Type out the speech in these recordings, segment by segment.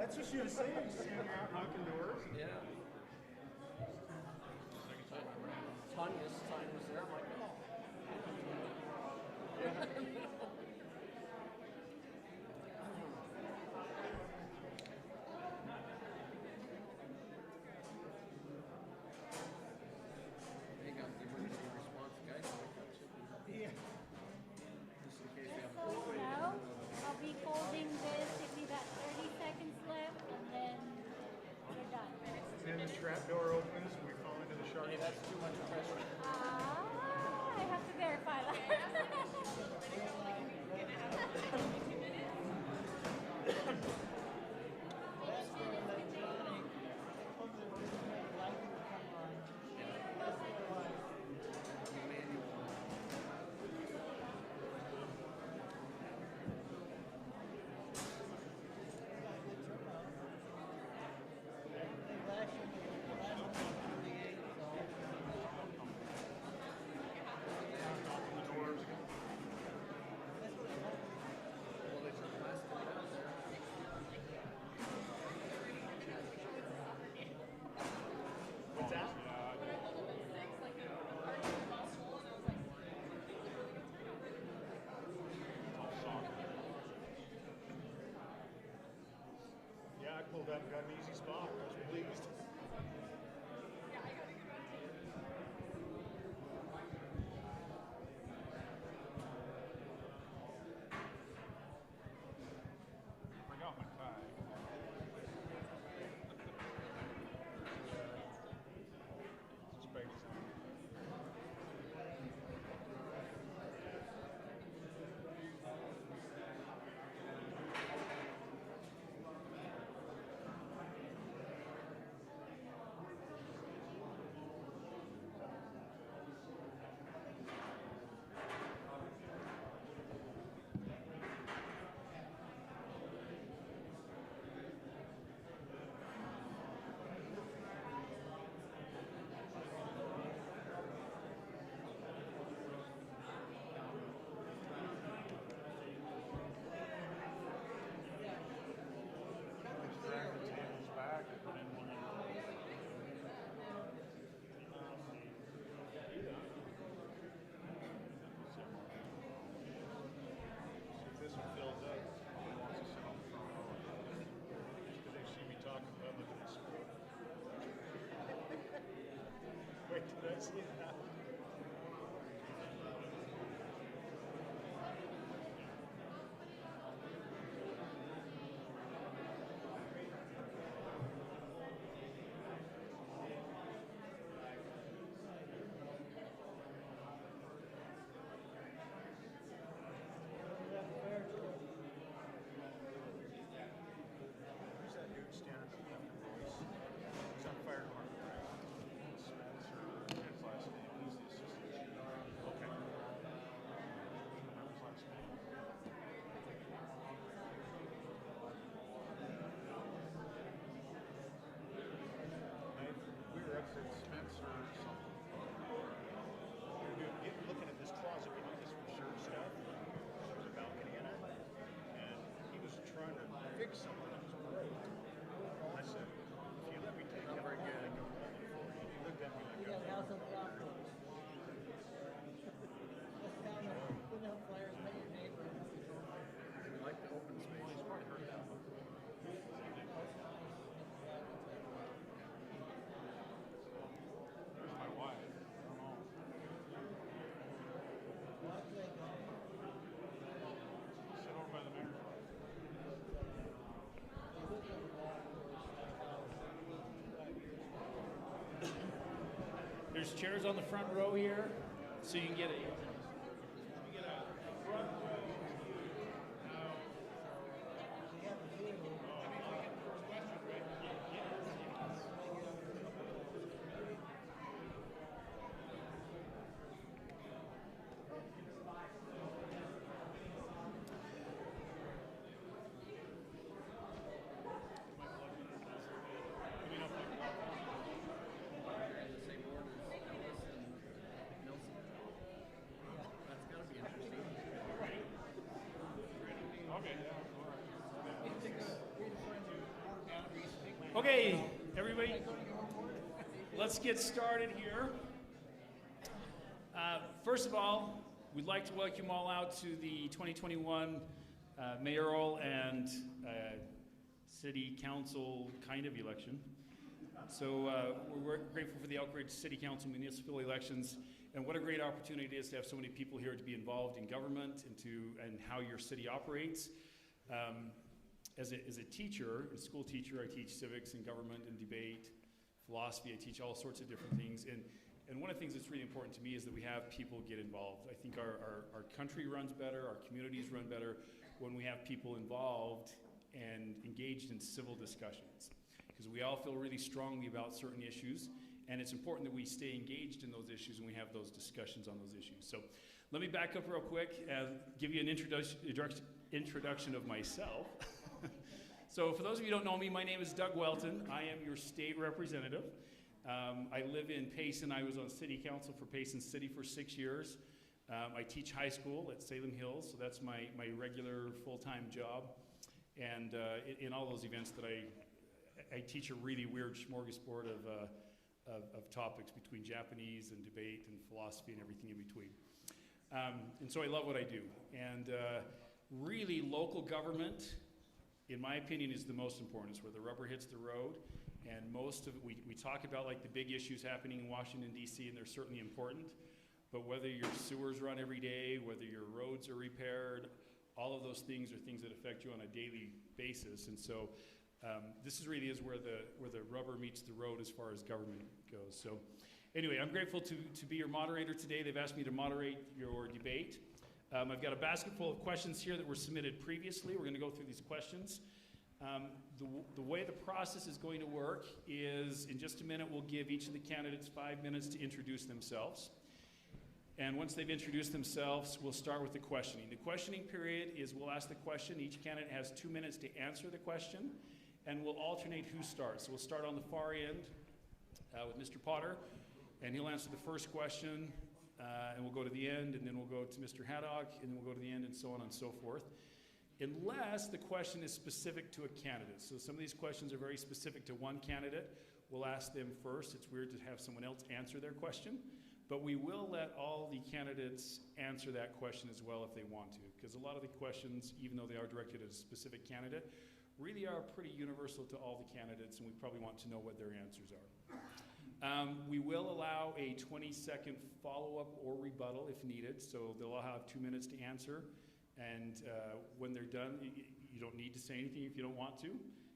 That's what she was saying. She's knocking doors. Yeah. Tanya's sign was there. I'm like, oh. They got the emergency response guys. Yeah. Just in case we have a Now, I'll be folding this, give me that 30 seconds left, and then we're done. And the trap door opens, we fall into the shark. Hey, that's too much pressure. I have to verify that. What's that? Yeah, I pulled up and got an easy spot. I was pleased. Forgot my tie. Space. Drag the tables back and put in one of See if this one fills up. He wants to sit on the front row. Just because they see me talking public in the school. Wait till I see that. Who's that dude standing up left of Royce? He's on fire department, right? Spencer, his last name, he's the assistant chief. Okay. Remember his last name? We were up there. Spencer something. Looking at this closet, we do this for shirt stuff. There's a balcony in it. And he was trying to fix something that was broke. I said, if you let me take it, very good. He looked at me like, We got a house on the golf course. Just down there, putting out flyers, make your neighbor. We like the open space. Well, he's probably heard that one. There's my wife. I don't know. Sit over by the marriage life. There's chairs on the front row here, so you can get a Okay, yeah, all right. everybody. Let's get started here. First of all, we'd like to welcome you all out to the 2021 mayoral and city council kind of election. So we're grateful for the Elk Ridge City Council municipal elections, and what a great opportunity it is to have so many people here to be involved in government and how your city operates. As a teacher, a school teacher, I teach civics and government and debate, philosophy. I teach all sorts of different things. And one of the things that's really important to me is that we have people get involved. I think our country runs better, our communities run better when we have people involved and engaged in civil discussions. Because we all feel really strongly about certain issues, and it's important that we stay engaged in those issues and we have those discussions on those issues. So let me back up real quick and give you an introduction of myself. So for those of you who don't know me, my name is Doug Welton. I am your state representative. I live in Payson. I was on city council for Payson City for 6 years. I teach high school at Salem Hills, so that's my regular full-time job. And in all those events that I teach a really weird smorgasbord of topics between Japanese and debate and philosophy and everything in between. And so I love what I do. And really, local government, in my opinion, is the most important. It's where the rubber hits the road. And most of it, we talk about like the big issues happening in Washington, D.C., and they're certainly important. But whether your sewers run every day, whether your roads are repaired, all of those things are things that affect you on a daily basis. And so this really is where the rubber meets the road as far as government goes. So anyway, I'm grateful to be your moderator today. They've asked me to moderate your debate. I've got a basket full of questions here that were submitted previously. We're going to go through these questions. The way the process is going to work is in just a minute we'll give each of the candidates 5 minutes to introduce themselves. And once they've introduced themselves, we'll start with the questioning. The questioning period is we'll ask the question. Each candidate has 2 minutes to answer the question, and we'll alternate who starts. So we'll start on the far end with Mr. Potter, and he'll answer the first question, and we'll go to the end, and then we'll go to Mr. Haddock, and then we'll go to the end, and so on and so forth. Unless the question is specific to a candidate. So some of these questions are very specific to one candidate. We'll ask them first. It's weird to have someone else answer their question. But we will let all the candidates answer that question as well if they want to. Because a lot of the questions, even though they are directed at a specific candidate, really are pretty universal to all the candidates, and we probably want to know what their answers are. We will allow a 20-second follow-up or rebuttal if needed. So they'll all have 2 minutes to answer. And when they're done, you don't need to say anything if you don't want to,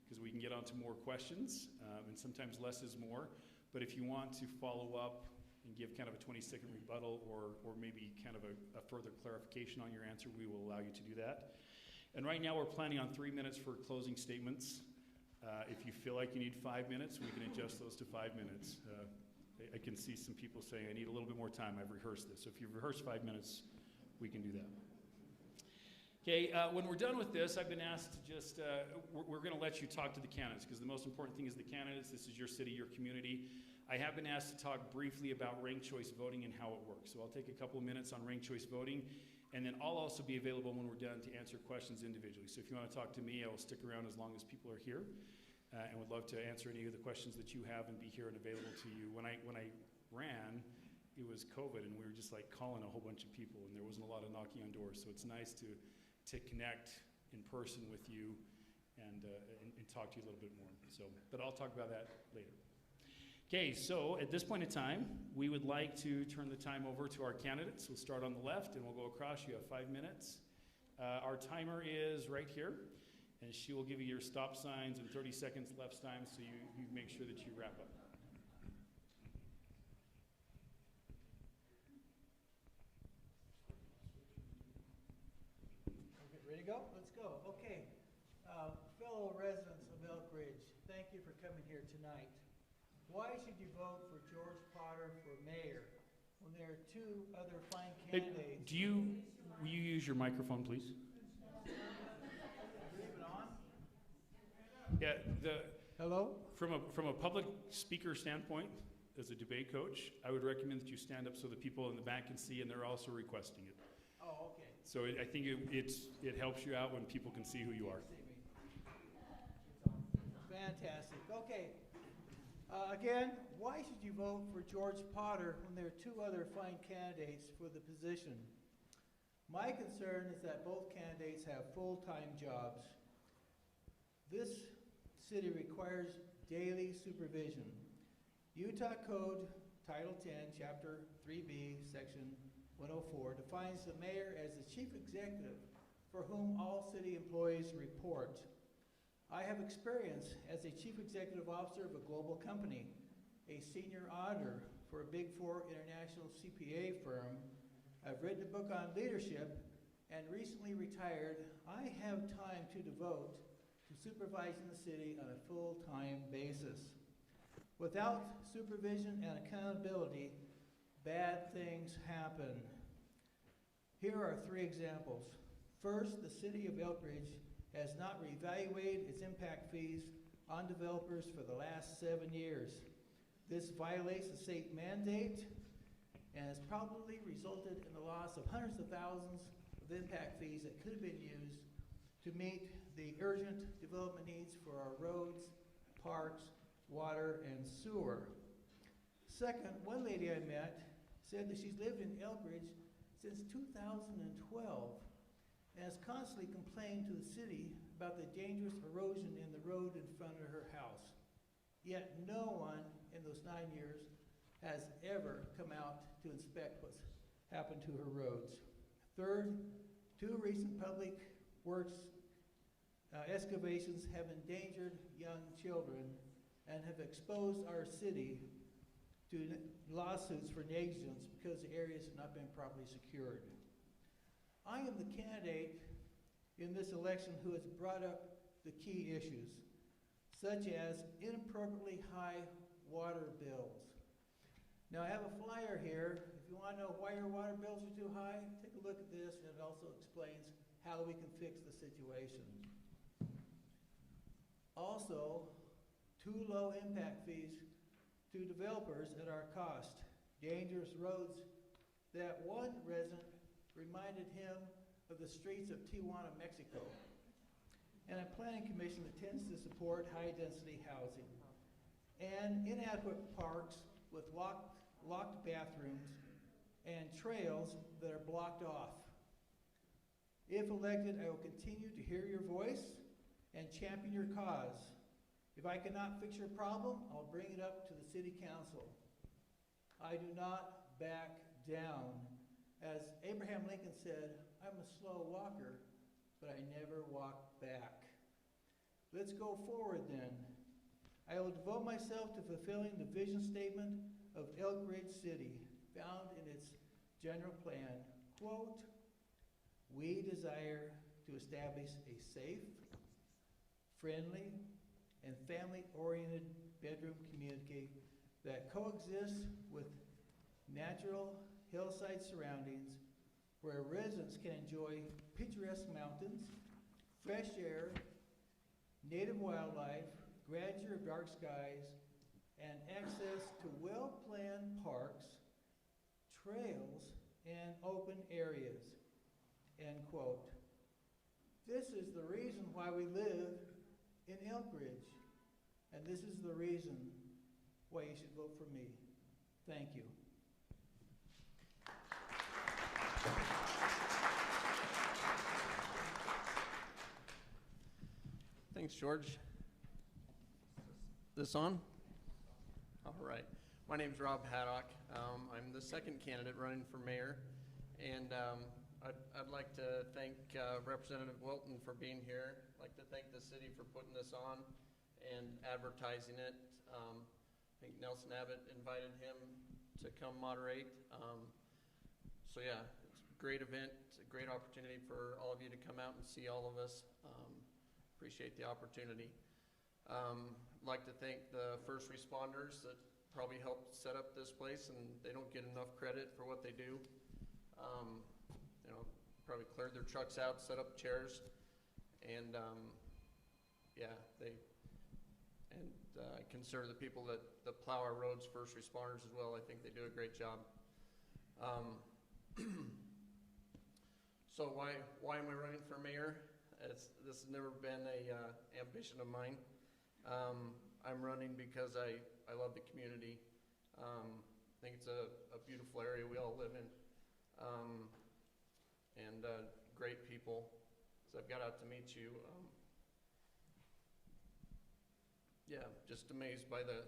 because we can get on to more questions, and sometimes less is more. But if you want to follow up and give kind of a 20-second rebuttal or maybe kind of a further clarification on your answer, we will allow you to do that. And right now we're planning on 3 minutes for closing statements. If you feel like you need 5 minutes, we can adjust those to 5 minutes. I can see some people saying, I need a little bit more time. I've rehearsed this. So if you've rehearsed 5 minutes, we can do that. Okay, when we're done with this, I've been asked to just, we're going to let you talk to the candidates, because the most important thing is the candidates. This is your city, your community. I have been asked to talk briefly about ranked choice voting and how it works. So I'll take a couple of minutes on ranked choice voting, and then I'll also be available when we're done to answer questions individually. So if you want to talk to me, I will stick around as long as people are here, and would love to answer any of the questions that you have and be here and available to you. When I ran, it was COVID, and we were just like calling a whole bunch of people, and there wasn't a lot of knocking on doors. So it's nice to connect in person with you and talk to you a little bit more. So, but I'll talk about that later. Okay, so at this point in time, we would like to turn the time over to our candidates. We'll start on the left and we'll go across. You have 5 minutes. Our timer is right here, and she will give you your stop signs and 30 seconds left time, so you make sure that you wrap up. Okay, ready to go? Let's go. Okay. Fellow residents of Elk Ridge, thank you for coming here tonight. Why should you vote for George Potter for mayor when there are 2 other fine candidates? Will you use your microphone, please? Leave it on? Yeah. Hello? From a public speaker standpoint, as a debate coach, I would recommend that you stand up so the people in the back can see, and they're also requesting it. Oh, okay. So I think it helps you out when people can see who you are. Fantastic. Okay. Again, why should you vote for George Potter when there are two other fine candidates for the position? My concern is that both candidates have full-time jobs. This city requires daily supervision. Utah Code Title 10, Chapter 3B, Section 104 defines the mayor as the chief executive for whom all city employees report. I have experience as a chief executive officer of a global company, a senior auditor for a Big Four international CPA firm. I've written a book on leadership and recently retired. I have time to devote to supervising the city on a full-time basis. Without supervision and accountability, bad things happen. Here are 3 examples. First, the city of Elk Ridge has not reevaluated its impact fees on developers for the last 7 years. This violates the state mandate and has probably resulted in the loss of hundreds of thousands of impact fees that could have been used to meet the urgent development needs for our roads, parks, water, and sewer. Second, one lady I met said that she's lived in Elk Ridge since 2012 and has constantly complained to the city about the dangerous erosion in the road in front of her house. Yet no one in those 9 years has ever come out to inspect what's happened to her roads. Third, 2 recent public works excavations have endangered young children and have exposed our city to lawsuits for negligence because the areas have not been properly secured. I am the candidate in this election who has brought up the key issues, such as inappropriately high water bills. Now I have a flyer here. If you want to know why your water bills are too high, take a look at this, and it also explains how we can fix the situation. Also, too low impact fees to developers at our cost. Dangerous roads that one resident reminded him of the streets of Tijuana, Mexico. And a planning commission that tends to support high-density housing. And inadequate parks with locked bathrooms and trails that are blocked off. If elected, I will continue to hear your voice and champion your cause. If I cannot fix your problem, I'll bring it up to the city council. I do not back down. As Abraham Lincoln said, I'm a slow walker, but I never walk back. Let's go forward then. I will devote myself to fulfilling the vision statement of Elk Ridge City, found in its general plan. Quote, we desire to establish a safe, friendly, and family-oriented bedroom community that coexists with natural hillside surroundings where residents can enjoy picturesque mountains, fresh air, native wildlife, grandeur of dark skies, and access to well-planned parks, trails, and open areas, end quote. This is the reason why we live in Elk Ridge, and this is the reason why you should vote for me. Thank you. Thanks, George. This on? All right. My name's Rob Haddock. I'm the second candidate running for mayor, and I'd like to thank Representative Wilton for being here. I'd like to thank the city for putting this on and advertising it. I think Nelson Abbott invited him to come moderate. So yeah, it's a great event. It's a great opportunity for all of you to come out and see all of us. Appreciate the opportunity. I'd like to thank the first responders that probably helped set up this place, and they don't get enough credit for what they do. You know, probably cleared their trucks out, set up chairs, and yeah, I consider the people that plow our roads first responders as well. I think they do a great job. So why am I running for mayor? This has never been a ambition of mine. I'm running because I love the community. I think it's a beautiful area we all live in, and great people. So I've got out to meet you. Yeah, just amazed by the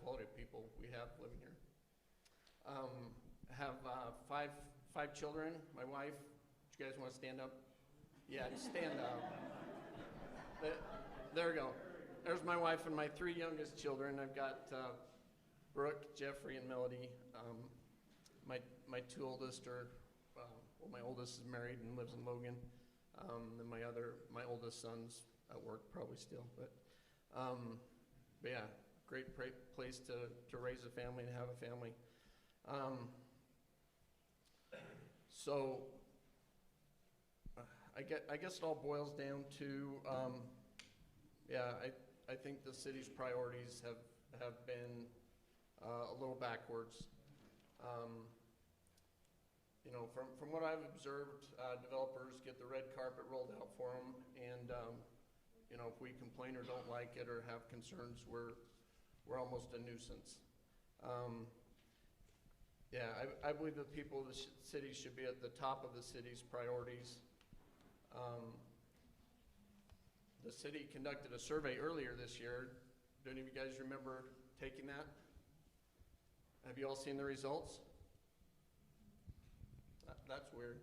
quality of people we have living here. Have five children. My wife. You guys want to stand up? Yeah, just stand up. There we go. There's my wife and my 3 youngest children. I've got Brooke, Jeffrey, and Melody. My 2 oldest are, well, my oldest is married and lives in Logan. And my oldest son's at work probably still. But yeah, great place to raise a family and have a family. So I guess it all boils down to, yeah, I think the city's priorities have been a little backwards. You know, from what I've observed, developers get the red carpet rolled out for them, and you know, if we complain or don't like it or have concerns, we're almost a nuisance. Yeah, I believe the people of the city should be at the top of the city's priorities. The city conducted a survey earlier this year. Do any of you guys remember taking that? Have you all seen the results? That's weird.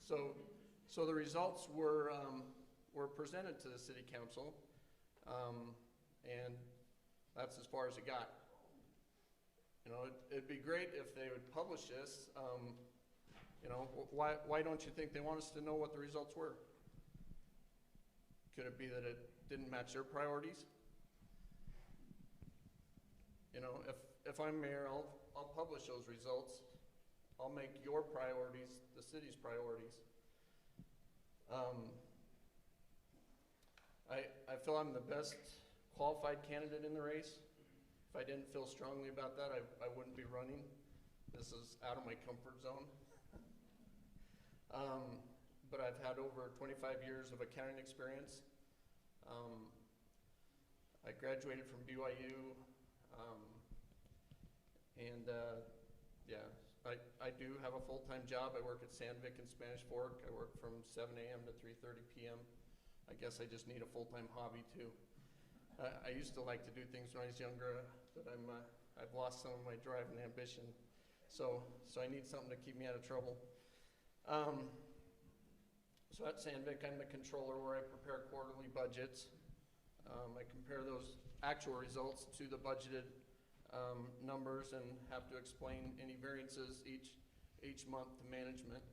So the results were presented to the city council, and that's as far as it got. You know, it'd be great if they would publish this. You know, why don't you think they want us to know what the results were? Could it be that it didn't match their priorities? You know, if I'm mayor, I'll publish those results. I'll make your priorities the city's priorities. I feel I'm the best qualified candidate in the race. If I didn't feel strongly about that, I wouldn't be running. This is out of my comfort zone. But I've had over 25 years of accounting experience. I graduated from BYU, and yeah, I do have a full-time job. I work at Sandvik in Spanish Fork. I work from 7 a.m. to 3:30 p.m. I guess I just need a full-time hobby too. I used to like to do things when I was younger, but I've lost some of my drive and ambition. So I need something to keep me out of trouble. So at Sandvik, I'm the controller where I prepare quarterly budgets. I compare those actual results to the budgeted numbers and have to explain any variances each month to management.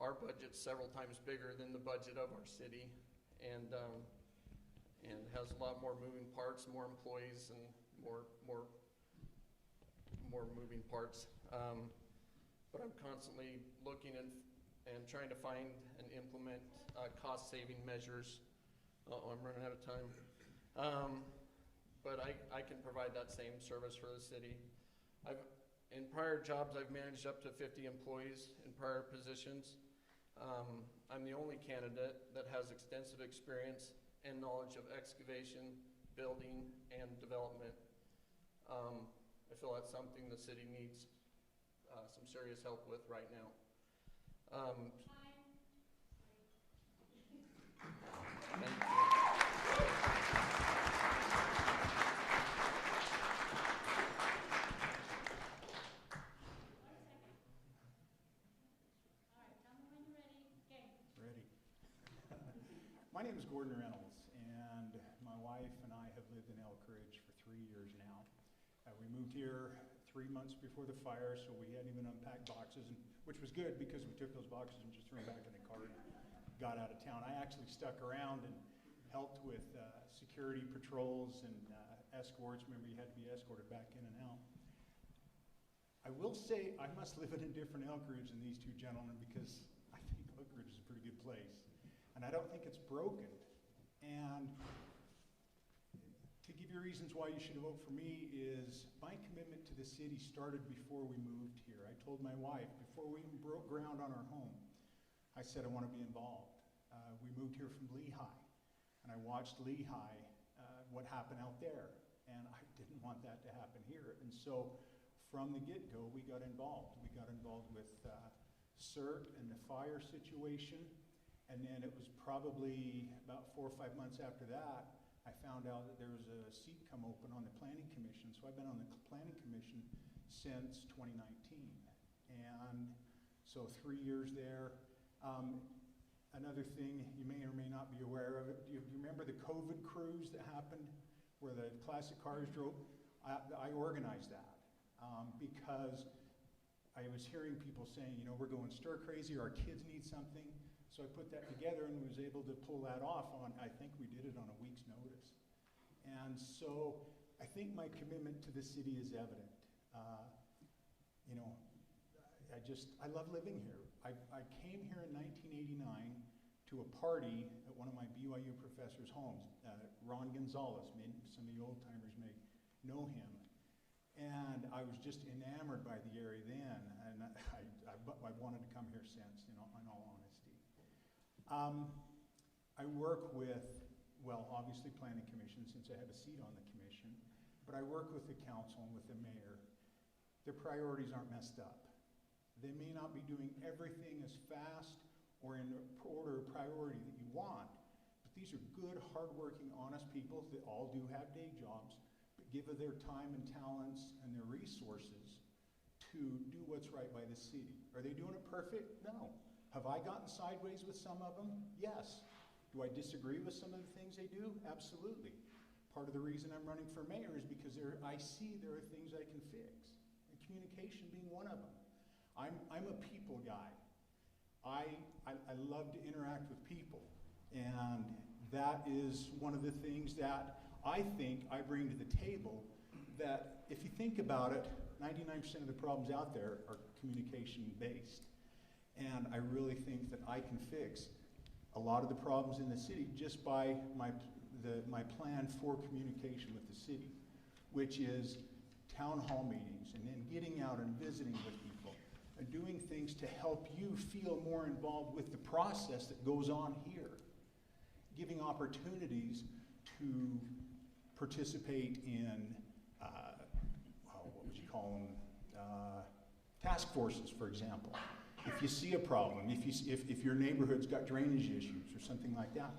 Our budget's several times bigger than the budget of our city, and has a lot more moving parts, more employees, and more moving parts. But I'm constantly looking and trying to find and implement cost-saving measures. I'm running out of time. But I can provide that same service for the city. In prior jobs, I've managed up to 50 employees in prior positions. I'm the only candidate that has extensive experience and knowledge of excavation, building, and development. I feel that's something the city needs some serious help with right now. Thank you. My name is Gordon Reynolds, and my wife and I have lived in Elk Ridge for 3 years now. We moved here 3 months before the fire, so we hadn't even unpacked boxes, which was good because we took those boxes and just threw them back in the cart and got out of town. I actually stuck around and helped with security patrols and escorts. Remember, you had to be escorted back in and out. I will say I must live in a different Elk Ridge than these two gentlemen because I think Elk Ridge is a pretty good place. And I don't think it's broken. And to give you reasons why you should vote for me is my commitment to the city started before we moved here. I told my wife, before we even broke ground on our home, I said I want to be involved. We moved here from Lehigh. and I watched Lehigh, what happened out there, and I didn't want that to happen here. And so from the get-go, we got involved. We got involved with CERT and the fire situation, and then it was probably about 4 or 5 months after that, I found out that there was a seat come open on the Planning Commission. So I've been on the Planning Commission since 2019. And so 3 years there. Another thing you may or may not be aware of, do you remember the COVID cruise that happened where the classic cars drove? I organized that because I was hearing people saying, you know, we're going stir crazy, our kids need something. So I put that together and was able to pull that off on, I think we did it on a week's notice. And so I think my commitment to the city is evident. You know, I love living here. I came here in 1989 to a party at one of my BYU professors' homes, Ron Gonzalez. Some of you old timers may know him. And I was just enamored by the area then, and I've wanted to come here since, you know, in all honesty. I work with, well, obviously Planning Commission, since I have a seat on the commission, but I work with the council and with the mayor. Their priorities aren't messed up. They may not be doing everything as fast or in order of priority that you want, but these are good, hardworking, honest people that all do have day jobs, but give of their time and talents and their resources to do what's right by the city. Are they doing it perfect? No. Have I gotten sideways with some of them? Yes. Do I disagree with some of the things they do? Absolutely. Part of the reason I'm running for mayor is because I see there are things I can fix, and communication being one of them. I'm a people guy. I love to interact with people, and that is one of the things that I think I bring to the table, that if you think about it, 99% of the problems out there are communication based. And I really think that I can fix a lot of the problems in the city just by my plan for communication with the city, which is town hall meetings, and then getting out and visiting with people, and doing things to help you feel more involved with the process that goes on here. Giving opportunities to participate in, what would you call them, task forces, for example. If you see a problem, if your neighborhood's got drainage issues or something like that.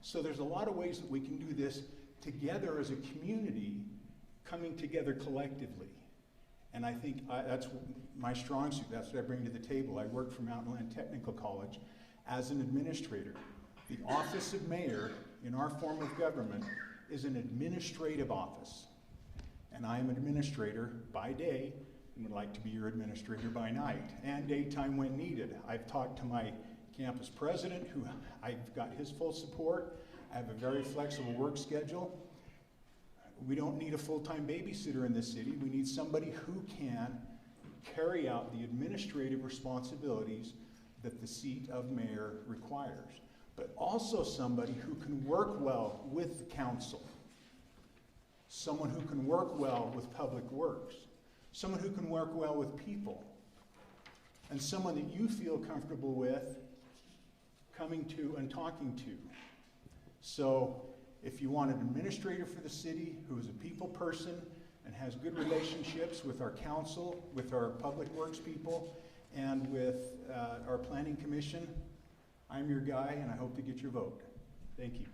So there's a lot of ways that we can do this together as a community, coming together collectively. And I think that's my strong suit. That's what I bring to the table. I work for Mountain Land Technical College as an administrator. The office of mayor in our form of government is an administrative office. And I am an administrator by day and would like to be your administrator by night and daytime when needed. I've talked to my campus president, who I've got his full support. I have a very flexible work schedule. We don't need a full-time babysitter in this city. We need somebody who can carry out the administrative responsibilities that the seat of mayor requires, but also somebody who can work well with the council, someone who can work well with public works, someone who can work well with people, and someone that you feel comfortable with coming to and talking to. So if you want an administrator for the city who is a people person and has good relationships with our council, with our public works people, and with our planning commission, I'm your guy, and I hope to get your vote. Thank you.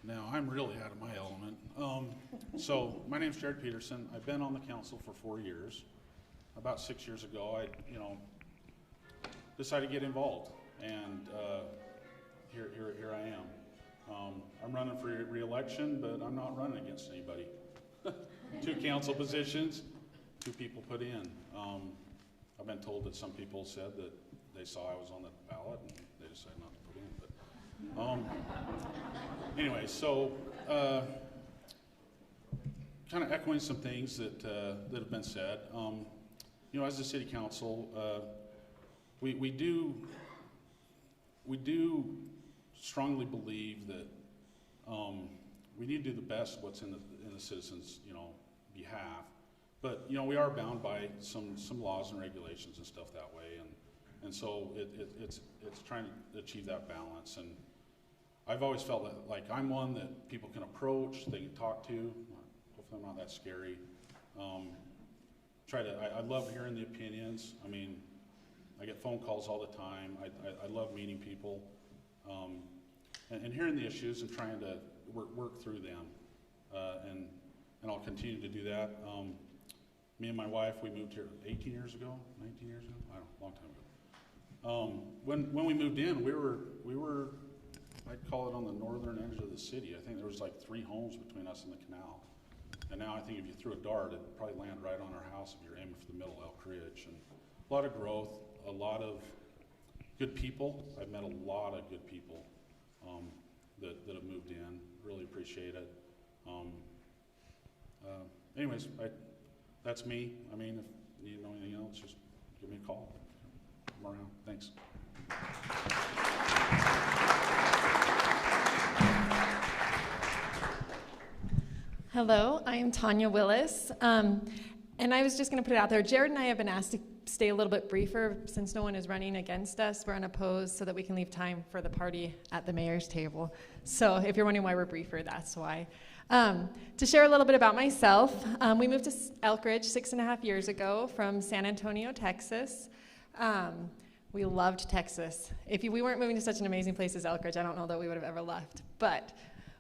Now, I'm really out of my element. So my name's Jared Peterson. I've been on the council for 4 years. About 6 years ago, I decided to get involved, and here I am. I'm running for re-election, but I'm not running against anybody. 2 council positions, 2 people put in. I've been told that some people said that they saw I was on the ballot and they decided not to put in. But anyway, so kind of echoing some things that have been said. As a city council, we do strongly believe that we need to do the best what's in the citizens' behalf, but you know, we are bound by some laws and regulations and stuff that way, and so it's trying to achieve that balance. And I've always felt that, like, I'm one that people can approach, they can talk to. Hopefully I'm not that scary. I love hearing the opinions. I mean, I get phone calls all the time. I love meeting people, and hearing the issues and trying to work through them. And I'll continue to do that. Me and my wife, we moved here 18 years ago, 19 years ago, I don't know, a long time ago. When we moved in, we were, I'd call it on the northern edge of the city. I think there was like 3 homes between us and the canal. And now I think if you threw a dart, it'd probably land right on our house if you're aiming for the middle of Elk Ridge. And a lot of growth, a lot of good people. I've met a lot of good people that have moved in. Really appreciate it. Anyways, that's me. I mean, if you know anything else, just give me a call. I'm around. Thanks. Hello, I am Tanya Willis, and I was just going to put it out there. Jared and I have been asked to stay a little bit briefer since no one is running against us. We're unopposed so that we can leave time for the party at the mayor's table. So if you're wondering why we're briefer, that's why. To share a little bit about myself, we moved to Elk Ridge 6.5 years ago from San Antonio, Texas. We loved Texas. If we weren't moving to such an amazing place as Elk Ridge, I don't know that we would have ever left. But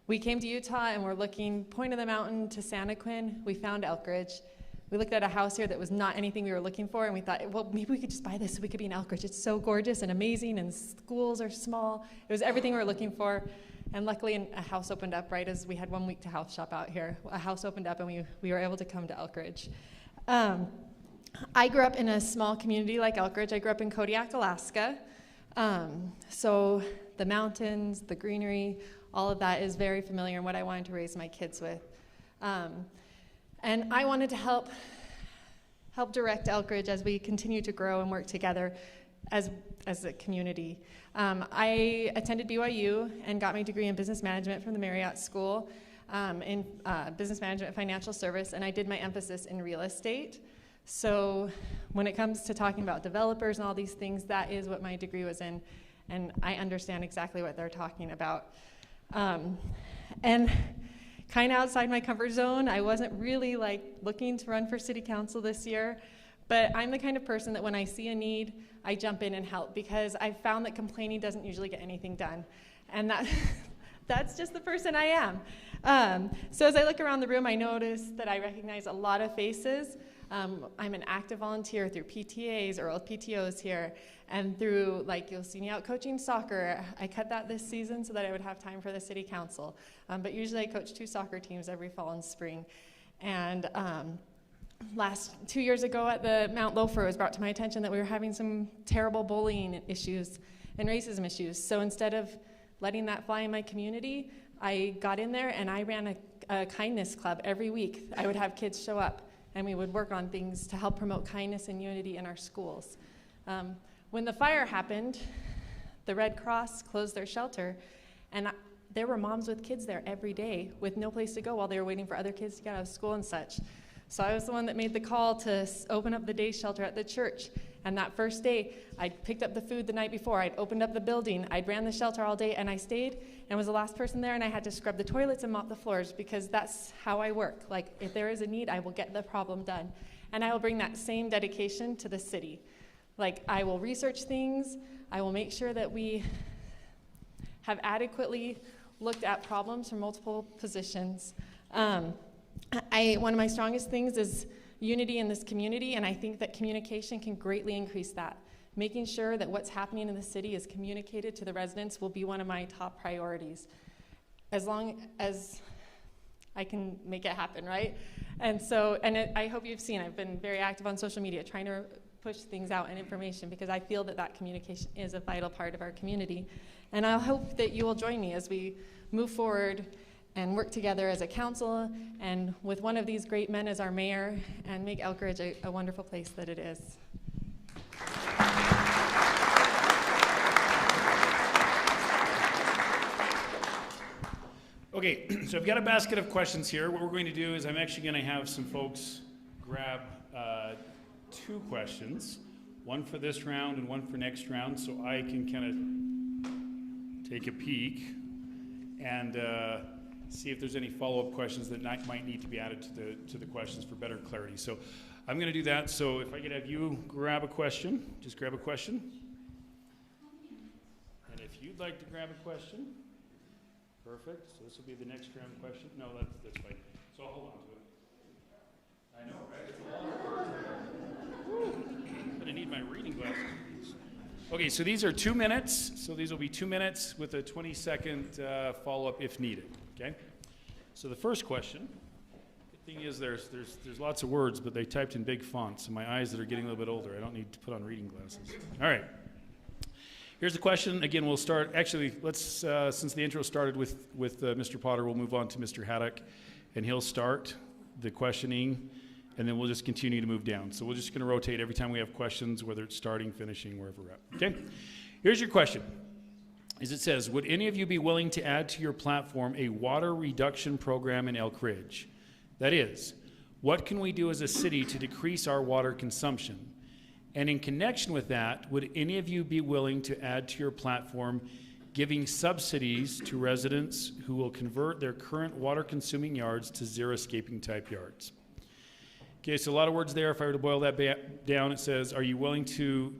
we came to Utah and we're looking point of the mountain to Santaquin. We found Elk Ridge. We looked at a house here that was not anything we were looking for, and we thought, well, maybe we could just buy this so we could be in Elk Ridge. It's so gorgeous and amazing, and schools are small. It was everything we were looking for. And luckily, a house opened up right as we had 1 week to house shop out here. A house opened up, and we were able to come to Elk Ridge. I grew up in a small community like Elk Ridge. I grew up in Kodiak, Alaska. So the mountains, the greenery, all of that is very familiar and what I wanted to raise my kids with. And I wanted to help direct Elk Ridge as we continue to grow and work together as a community. I attended BYU and got my degree in business management from the Marriott School in business management and financial service, and I did my emphasis in real estate. So when it comes to talking about developers and all these things, that is what my degree was in, and I understand exactly what they're talking about. And kind of outside my comfort zone, I wasn't really looking to run for city council this year, but I'm the kind of person that when I see a need, I jump in and help, because I've found that complaining doesn't usually get anything done. And that's just the person I am. So as I look around the room, I notice that I recognize a lot of faces. I'm an active volunteer through PTAs or PTOs here, and through, you'll see me out coaching soccer. I cut that this season so that I would have time for the city council. But usually I coach 2 soccer teams every fall and spring. And 2 years ago at the Mount Loafer, it was brought to my attention that we were having some terrible bullying issues and racism issues. So instead of letting that fly in my community, I got in there and I ran a kindness club every week. I would have kids show up, and we would work on things to help promote kindness and unity in our schools. When the fire happened, the Red Cross closed their shelter, and there were moms with kids there every day with no place to go while they were waiting for other kids to get out of school and such. So I was the one that made the call to open up the day shelter at the church. And that first day, I'd picked up the food the night before, I'd opened up the building, I'd ran the shelter all day, and I stayed and was the last person there, and I had to scrub the toilets and mop the floors, because that's how I work. If there is a need, I will get the problem done. And I will bring that same dedication to the city. I will research things, I will make sure that we have adequately looked at problems from multiple positions. One of my strongest things is unity in this community, and I think that communication can greatly increase that. Making sure that what's happening in the city is communicated to the residents will be one of my top priorities, as long as I can make it happen, right? I hope you've seen, I've been very active on social media trying to push things out and information, because I feel that communication is a vital part of our community. And I hope that you will join me as we move forward and work together as a council and with one of these great men as our mayor, and make Elk Ridge a wonderful place that it is. Okay, so I've got a basket of questions here. What we're going to do is I'm actually going to have some folks grab 2 questions, one for this round and one for next round, so I can kind of take a peek and see if there's any follow-up questions that might need to be added to the questions for better clarity. So I'm going to do that. So if I could have you grab a question, just grab a question. And if you'd like to grab a question, perfect. So this will be the next round question. No, that's fine. So I'll hold on to it. I know, right? It's a long word. I'm going to need my reading glasses. Okay, so these are 2 minutes. So these will be 2 minutes with a 20-second follow-up if needed. Okay. So the first question. Good thing is there's lots of words, but they typed in big fonts. And my eyes that are getting a little bit older, I don't need to put on reading glasses. All right. Here's the question. Again, we'll start. Actually, let's since the intro started with Mr. Potter, we'll move on to Mr. Haddock, and he'll start the questioning, and then we'll just continue to move down. So we're just going to rotate every time we have questions, whether it's starting, finishing, wherever we're at. Okay? Here's your question. As it says, would any of you be willing to add to your platform a water reduction program in Elk Ridge? That is, what can we do as a city to decrease our water consumption? And in connection with that, would any of you be willing to add to your platform giving subsidies to residents who will convert their current water-consuming yards to zero-escaping type yards? Okay, so a lot of words there. If I were to boil that down, it says, are you willing to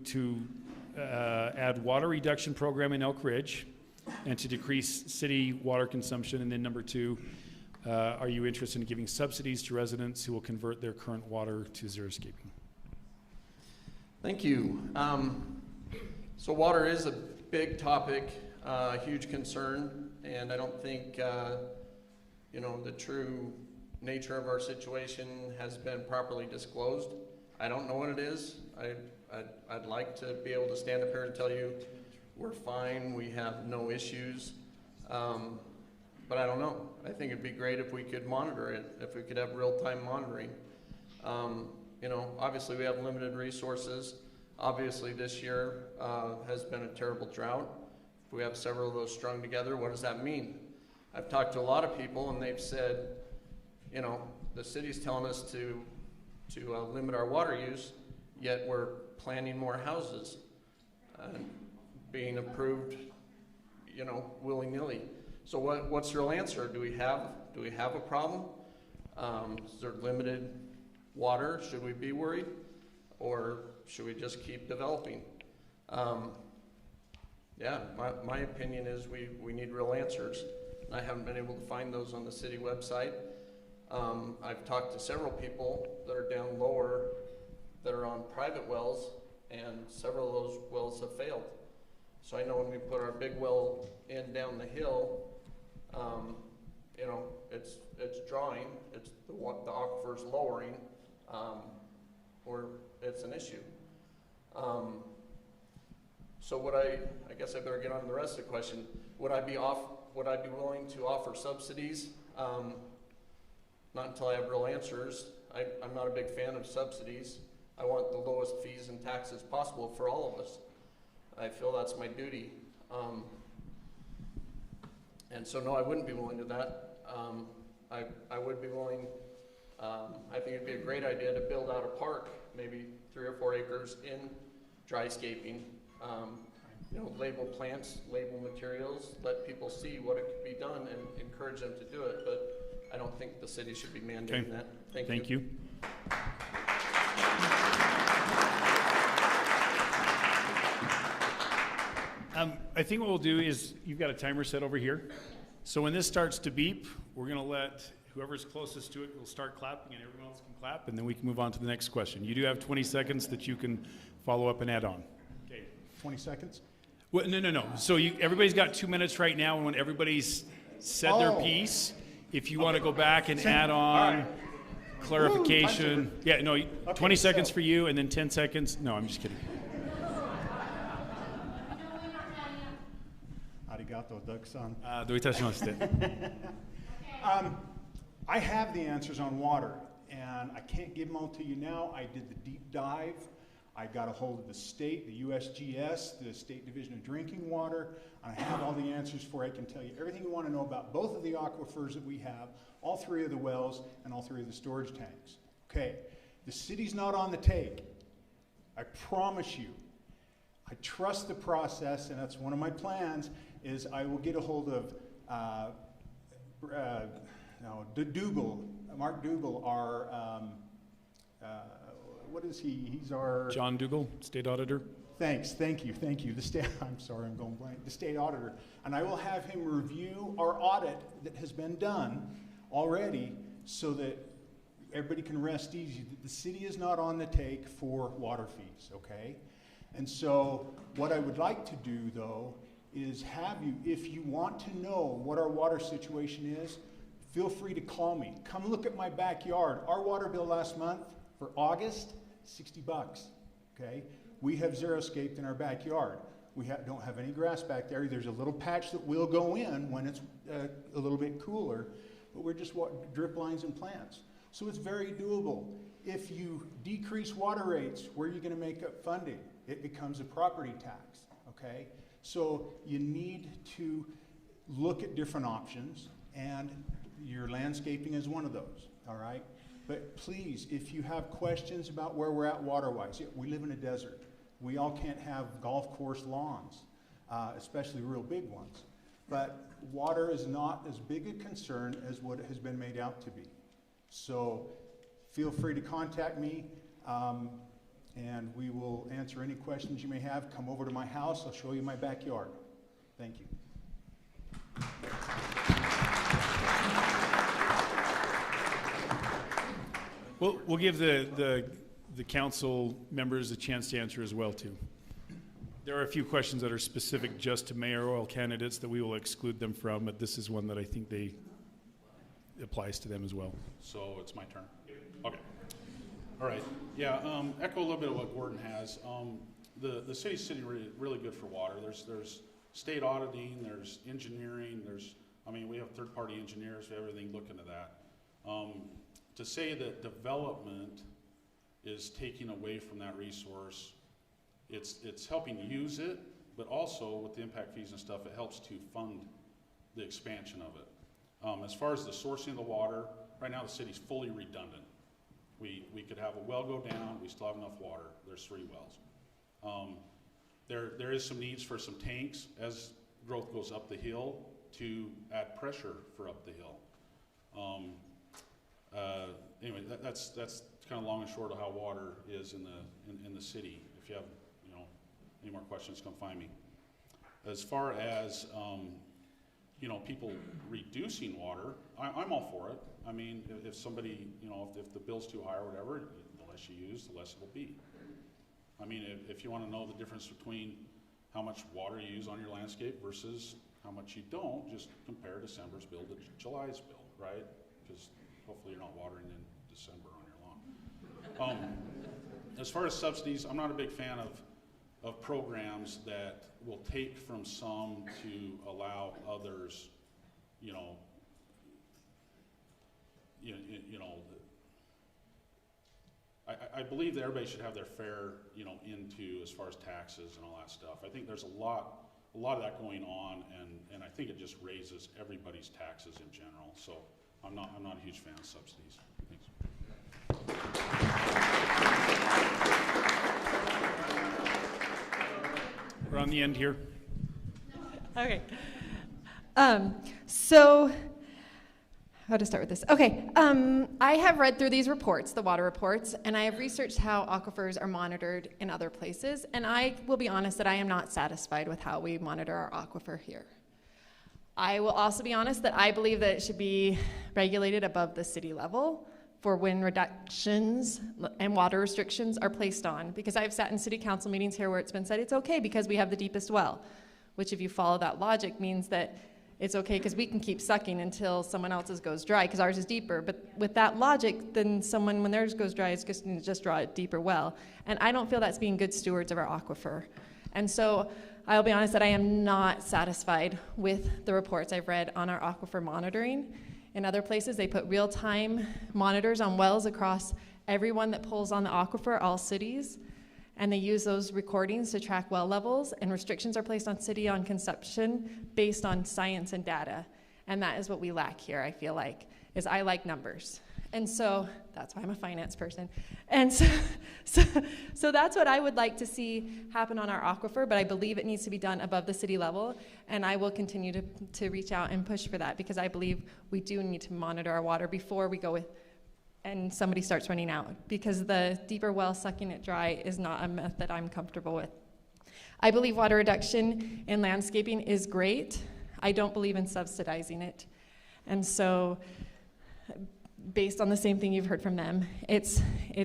add water reduction program in Elk Ridge and to decrease city water consumption? And then number 2, are you interested in giving subsidies to residents who will convert their current water to zero-escaping? Thank you. So water is a big topic, a huge concern, and I don't think, the true nature of our situation has been properly disclosed. I don't know what it is. I'd like to be able to stand up here and tell you we're fine, we have no issues, but I don't know. I think it'd be great if we could monitor it, if we could have real-time monitoring. Obviously we have limited resources. Obviously this year has been a terrible drought. If we have several of those strung together, what does that mean? I've talked to a lot of people and they've said, the city's telling us to limit our water use, yet we're planning more houses and being approved, willy-nilly. So what's your answer? Do we have a problem? Is there limited water? Should we be worried? Or should we just keep developing? My opinion is we need real answers. I haven't been able to find those on the city website. I've talked to several people that are down lower that are on private wells, and several of those wells have failed. So I know when we put our big well in down the hill, it's drawing, the aquifer's lowering, or it's an issue. So I guess I better get on to the rest of the question. Would I be willing to offer subsidies? Not until I have real answers. I'm not a big fan of subsidies. I want the lowest fees and taxes possible for all of us. I feel that's my duty. And so no, I wouldn't be willing to that. I would be willing, I think it'd be a great idea to build out a park, maybe 3 or 4 acres in dryscaping. Label plants, label materials, let people see what it could be done and encourage them to do it. But I don't think the city should be mandating that. Thank you. I think what we'll do is, you've got a timer set over here. So when this starts to beep, we're going to let whoever's closest to it will start clapping, and everyone else can clap, and then we can move on to the next question. You do have 20 seconds that you can follow up and add on. Okay. 20 seconds? Well, no. So everybody's got 2 minutes right now, and when everybody's said their piece, if you want to go back and add on clarification. 20 seconds for you, and then 10 seconds. No, I'm just kidding. Arigato, Doug-san. どういたしまして。I have the answers on water, and I can't give them all to you now. I did the deep dive. I got a hold of the state, the USGS, the State Division of Drinking Water. I have all the answers for it. I can tell you everything you want to know about both of the aquifers that we have, all 3 of the wells, and all 3 of the storage tanks. Okay, The city's not on the take. I promise you. I trust the process, and that's one of my plans, is I will get a hold of Mark Dougal, our, what is he? He's our... John Dougal, State Auditor. Thank you. The state, I'm sorry, I'm going blank. The state auditor. And I will have him review our audit that has been done already so that everybody can rest easy. The city is not on the take for water fees, okay? And so what I would like to do, though, is have you, if you want to know what our water situation is, feel free to call me. Come look at my backyard. Our water bill last month for August, $60, okay? We have xeriscaped in our backyard. We don't have any grass back there. There's a little patch that will go in when it's a little bit cooler, but we're just drip lines and plants. So it's very doable. If you decrease water rates, where are you going to make up funding? It becomes a property tax, okay? So you need to look at different options, and your landscaping is one of those, all right? But please, if you have questions about where we're at water-wise, we live in a desert. We all can't have golf course lawns, especially real big ones. But water is not as big a concern as what it has been made out to be. So feel free to contact me, and we will answer any questions you may have. Come over to my house. I'll show you my backyard. Thank you. We'll give the council members a chance to answer as well, too. There are a few questions that are specific just to mayoral candidates that we will exclude them from, but this is one that I think applies to them as well. So it's my turn? Okay. All right. Yeah, echo a little bit of what Gordon has. The city's really good for water. There's state auditing, there's engineering, we have third-party engineers, we have everything looking to that. To say that development is taking away from that resource, it's helping use it, but also with the impact fees and stuff, it helps to fund the expansion of it. As far as the sourcing of the water, right now the city's fully redundant. We could have a well go down, we still have enough water. There's 3 wells. There is some needs for some tanks as growth goes up the hill to add pressure for up the hill. Anyway, that's kind of long and short of how water is in the city. If you have any more questions, come find me. As far as people reducing water, I'm all for it. I mean, if somebody, if the bill's too high or whatever, the less you use, the less it'll be. I mean, if you want to know the difference between how much water you use on your landscape versus how much you don't, just compare December's bill to July's bill, right? Because hopefully you're not watering in December on your lawn. As far as subsidies, I'm not a big fan of programs that will take from some to allow others, I believe that everybody should have their fair, into as far as taxes and all that stuff. I think there's a lot of that going on, and I think it just raises everybody's taxes in general. So I'm not a huge fan of subsidies. Thanks. We're on the end here. Okay. So how to start with this? Okay. I have read through these reports, the water reports, and I have researched how aquifers are monitored in other places. And I will be honest that I am not satisfied with how we monitor our aquifer here. I will also be honest that I believe that it should be regulated above the city level for when reductions and water restrictions are placed on. Because I've sat in city council meetings here where it's been said it's okay because we have the deepest well, which if you follow that logic means that it's okay because we can keep sucking until someone else's goes dry because ours is deeper. But with that logic, then someone, when theirs goes dry, is just going to just draw a deeper well. And I don't feel that's being good stewards of our aquifer. And so I'll be honest that I am not satisfied with the reports I've read on our aquifer monitoring. In other places, they put real-time monitors on wells across everyone that pulls on the aquifer, all cities, and they use those recordings to track well levels, and restrictions are placed on city on consumption based on science and data. And that is what we lack here, I feel like, is I like numbers. And so that's why I'm a finance person. And so that's what I would like to see happen on our aquifer, but I believe it needs to be done above the city level, and I will continue to reach out and push for that, because I believe we do need to monitor our water before we go with and somebody starts running out, because the deeper well sucking it dry is not a method I'm comfortable with. I believe water reduction in landscaping is great. I don't believe in subsidizing it. And so, based on the same thing you've heard from them, it's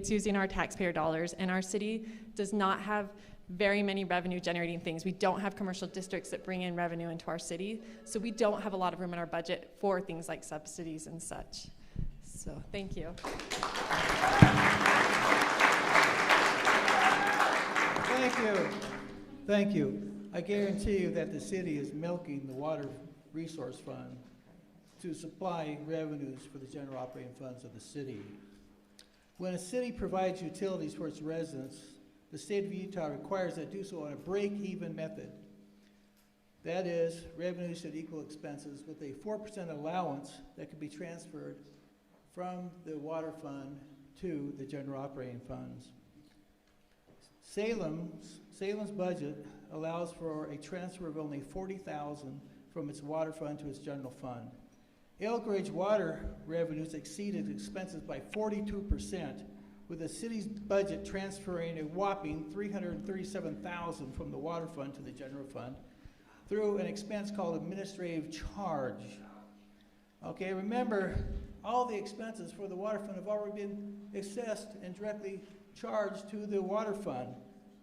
using our taxpayer dollars, and our city does not have very many revenue generating things. We don't have commercial districts that bring in revenue into our city, so we don't have a lot of room in our budget for things like subsidies and such. So thank you. Thank you. Thank you. I guarantee you that the city is milking the water resource fund to supply revenues for the general operating funds of the city. When a city provides utilities for its residents, the state of Utah requires that it do so on a break-even method. That is, revenues should equal expenses with a 4% allowance that can be transferred from the water fund to the general operating funds. Salem's budget allows for a transfer of only $40,000 from its water fund to its general fund. Elk Ridge water revenues exceeded expenses by 42%, with the city's budget transferring a whopping $337,000 from the water fund to the general fund through an expense called administrative charge. Okay, remember, all the expenses for the water fund have already been assessed and directly charged to the water fund.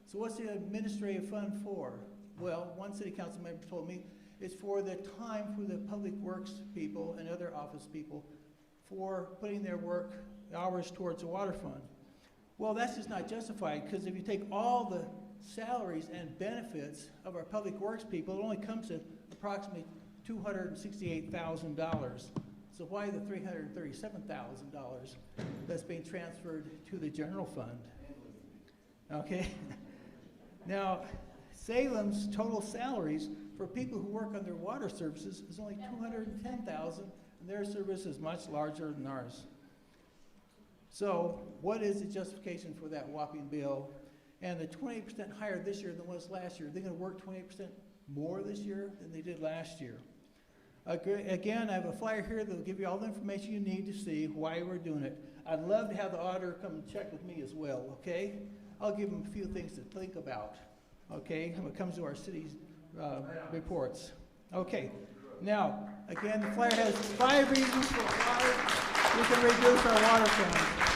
So what's the administrative fund for? Well, one city council member told me it's for the time for the public works people and other office people for putting their work hours towards the water fund. Well, that's just not justified, because if you take all the salaries and benefits of our public works people, it only comes to approximately $268,000. So why the $337,000 that's being transferred to the general fund? Okay. Now, Salem's total salaries for people who work on their water services is only $210,000, and their service is much larger than ours. So what is the justification for that whopping bill? And the 28% higher this year than was last year. They're going to work 28% more this year than they did last year. Again, I have a flyer here that will give you all the information you need to see why we're doing it. I'd love to have the auditor come and check with me as well, okay? I'll give them a few things to think about, okay, when it comes to our city's reports. Okay, now, again, the flyer has 5 reasons for why we can reduce our water fund.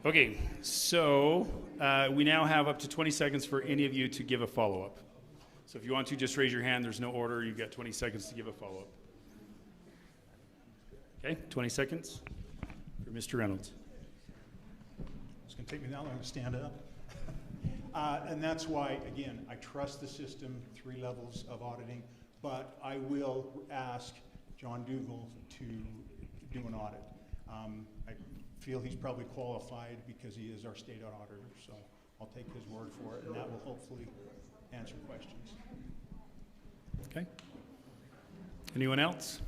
Okay, so we now have up to 20 seconds for any of you to give a follow-up. So if you want to, just raise your hand. There's no order. You've got 20 seconds to give a follow-up. Okay, 20 seconds for Mr. Reynolds. It's going to take me that long to stand up. And that's why, again, I trust the system, 3 levels of auditing, but I will ask John Dougal to do an audit. I feel he's probably qualified because he is our state auditor, so I'll take his word for it, and that will hopefully answer questions. Okay. Anyone else?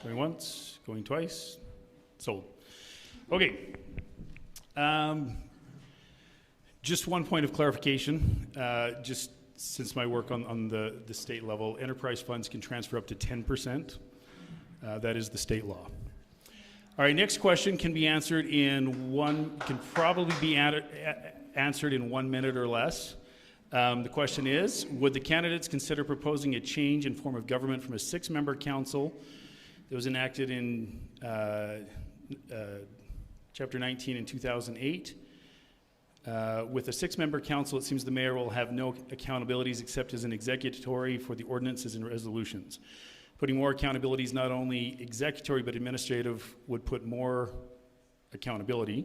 Going once, going twice, sold. Okay. Just one point of clarification, just since my work on the state level, enterprise funds can transfer up to 10%. That is the state law. All right, next question can be answered can probably be answered in 1 minute or less. The question is, would the candidates consider proposing a change in form of government from a 6-member council that was enacted in Chapter 19 in 2008? With a 6-member council, it seems the mayor will have no accountabilities except as an executory for the ordinances and resolutions. Putting more accountabilities, not only executory but administrative, would put more accountability.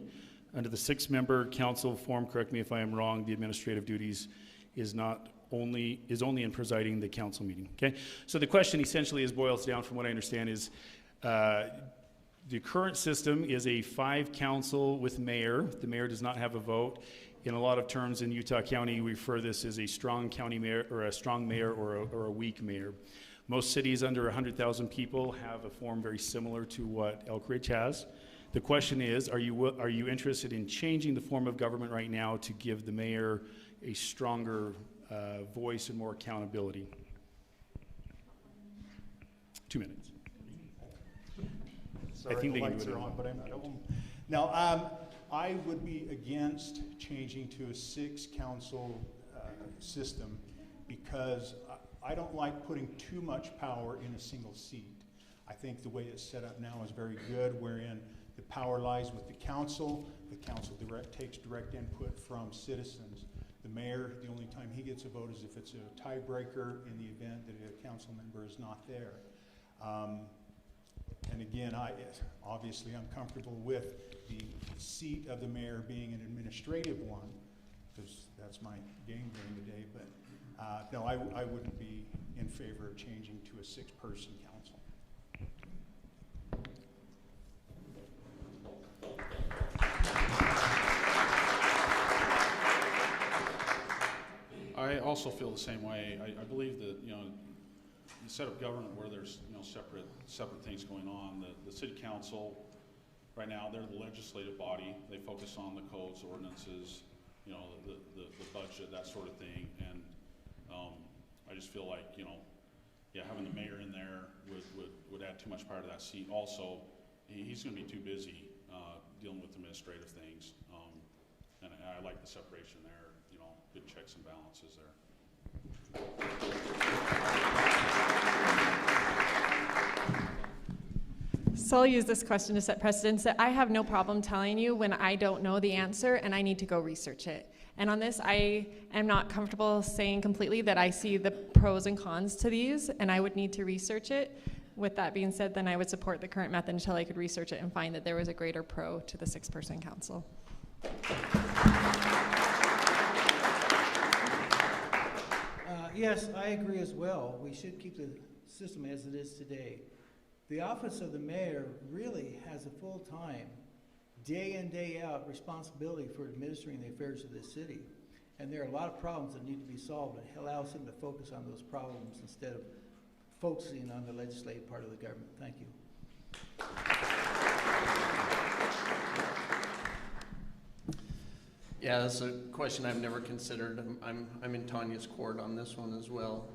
Under the 6-member council form, correct me if I am wrong, the administrative duties is only in presiding the council meeting. Okay, so the question essentially boils down, from what I understand, is the current system is a 5 council with mayor. The mayor does not have a vote, In a lot of terms in Utah County, we refer this as a strong county mayor or a strong mayor or a weak mayor. Most cities under 100,000 people have a form very similar to what Elk Ridge has. The question is, are you interested in changing the form of government right now to give the mayor a stronger voice and more accountability? 2 minutes. Sorry, I think the they can lights do it are in on, one. but I'm at home. Now, I would be against changing to a 6-council system because I don't like putting too much power in a single seat. I think the way it's set up now is very good, wherein the power lies with the council. The council takes direct input from citizens. The mayor, the only time he gets a vote is if it's a tiebreaker in the event that a council member is not there. And again, obviously I'm comfortable with the seat of the mayor being an administrative one, because that's my game during the day, but no, I wouldn't be in favor of changing to a 6-person council. I also feel the same way. I believe that, you set up government where there's, separate things going on. The city council, right now, they're the legislative body. They focus on the codes, ordinances, the budget, that sort of thing. And I just feel like, having the mayor in there would add too much power to that seat. Also, he's going to be too busy dealing with administrative things. And I like the separation there, good checks and balances there. So I'll use this question to set precedence that I have no problem telling you when I don't know the answer and I need to go research it. And on this, I am not comfortable saying completely that I see the pros and cons to these, and I would need to research it. With that being said, then I would support the current method until I could research it and find that there was a greater pro to the 6-person council. Yes, I agree as well. We should keep the system as it is today. The office of the mayor really has a full-time, day in, day out responsibility for administering the affairs of the city. And there are a lot of problems that need to be solved, and it allows him to focus on those problems instead of focusing on the legislative part of the government. Thank you. Yeah, that's a question I've never considered. I'm in Tanya's court on this one as well.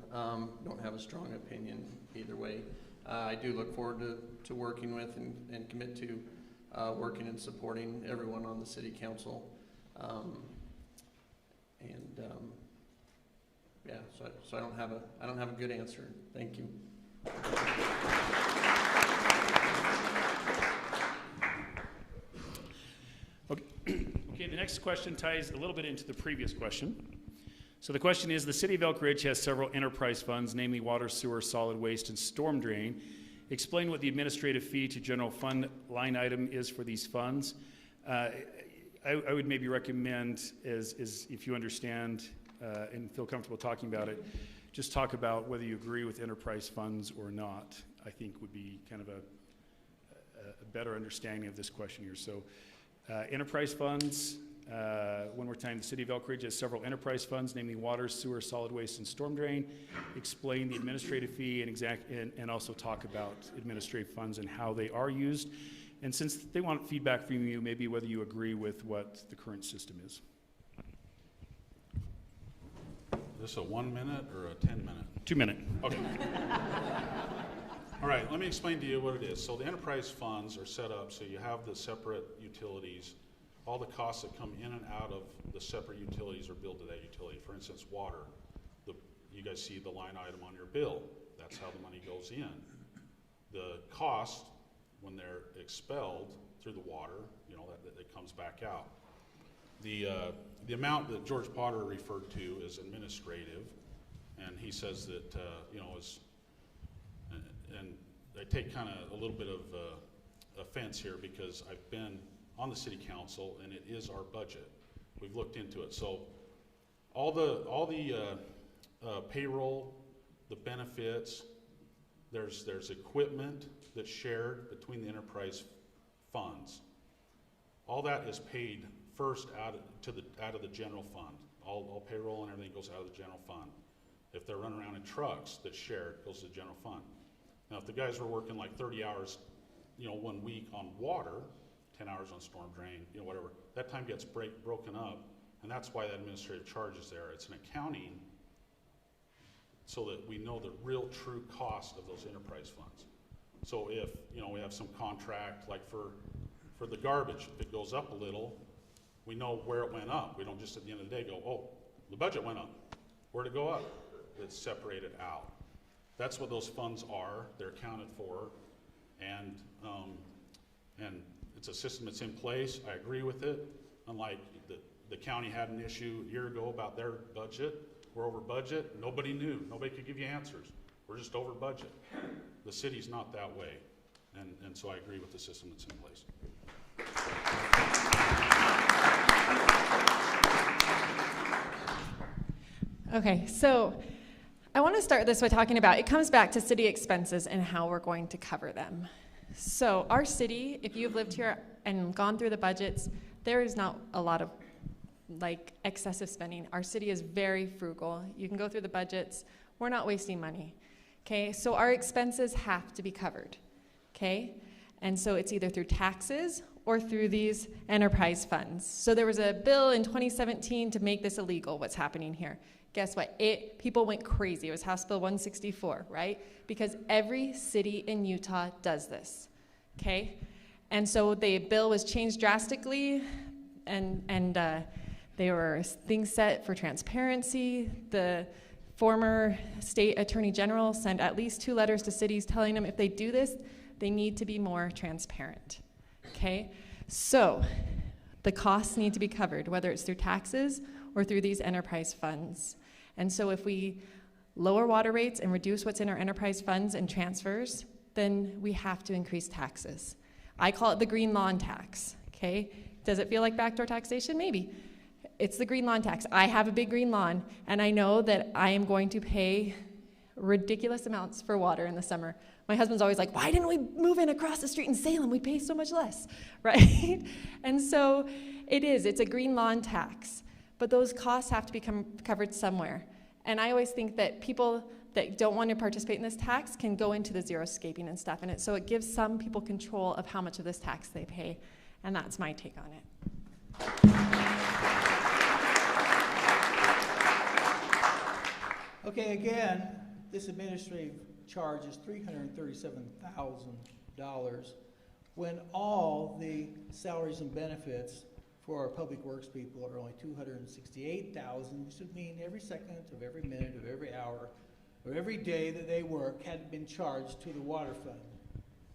Don't have a strong opinion either way. I do look forward to working with and commit to working and supporting everyone on the city council. Yeah, so I don't have a good answer. Thank you. Okay, the next question ties a little bit into the previous question. So the question is, the city of Elk Ridge has several enterprise funds, namely water, sewer, solid waste, and storm drain. Explain what the administrative fee to general fund line item is for these funds. I would maybe recommend, is if you understand and feel comfortable talking about it, just talk about whether you agree with enterprise funds or not. I think would be kind of a better understanding of this question here. So enterprise funds, one more time, the city of Elk Ridge has several enterprise funds, namely water, sewer, solid waste, and storm drain. Explain the administrative fee and also talk about administrative funds and how they are used. And since they want feedback from you, maybe whether you agree with what the current system is. Is this a 1 minute or a 10 minute? 2 minute. Okay. All right, let me explain to you what it is. So the enterprise funds are set up so you have the separate utilities. All the costs that come in and out of the separate utilities are billed to that utility. For instance, water. You guys see the line item on your bill. That's how the money goes in. The cost, when they're expelled through the water, that comes back out. The amount that George Potter referred to is administrative, and he says that is, and I take kind of a little bit of offense here because I've been on the city council and it is our budget. We've looked into it. So all the payroll, the benefits, there's equipment that's shared between the enterprise funds. All that is paid first out of the general fund. All payroll and everything goes out of the general fund. If they're running around in trucks that's shared, it goes to the general fund. Now, if the guys were working like 30 hours, 1 week on water, 10 hours on storm drain, whatever, that time gets broken up, and that's why that administrative charge is there. It's an accounting so that we know the real true cost of those enterprise funds. So if, we have some contract, like for the garbage, if it goes up a little, we know where it went up. We don't just at the end of the day go, oh, the budget went up. Where'd it go up? It's separated out. That's what those funds are. They're accounted for, and it's a system that's in place. I agree with it. Unlike the county had an issue a year ago about their budget. We're over budget. Nobody knew. Nobody could give you answers. We're just over budget. The city's not that way, and so I agree with the system that's in place. Okay, so I want to start this by talking about, it comes back to city expenses and how we're going to cover them. So our city, if you've lived here and gone through the budgets, there is not a lot of excessive spending. Our city is very frugal. You can go through the budgets. We're not wasting money. Okay, so our expenses have to be covered. Okay, and so it's either through taxes or through these enterprise funds. So there was a bill in 2017 to make this illegal, what's happening here. Guess what? People went crazy. It was House Bill 164, right? Because every city in Utah does this, okay? And so the bill was changed drastically, and there were things set for transparency. The former state attorney general sent at least 2 letters to cities telling them if they do this, they need to be more transparent, okay? So the costs need to be covered, whether it's through taxes or through these enterprise funds. And so if we lower water rates and reduce what's in our enterprise funds and transfers, then we have to increase taxes. I call it the green lawn tax, okay? Does it feel like backdoor taxation? Maybe. It's the green lawn tax. I have a big green lawn, and I know that I am going to pay ridiculous amounts for water in the summer. My husband's always like, why didn't we move in across the street in Salem? We pay so much less, right? And so it's a green lawn tax. But those costs have to be covered somewhere. And I always think that people that don't want to participate in this tax can go into the zero-scaping and stuff. And so it gives some people control of how much of this tax they pay. And that's my take on it. Okay, again, this administrative charge is $337,000 when all the salaries and benefits for our public works people are only $268,000, which would mean every second of every minute of every hour of every day that they work had been charged to the water fund.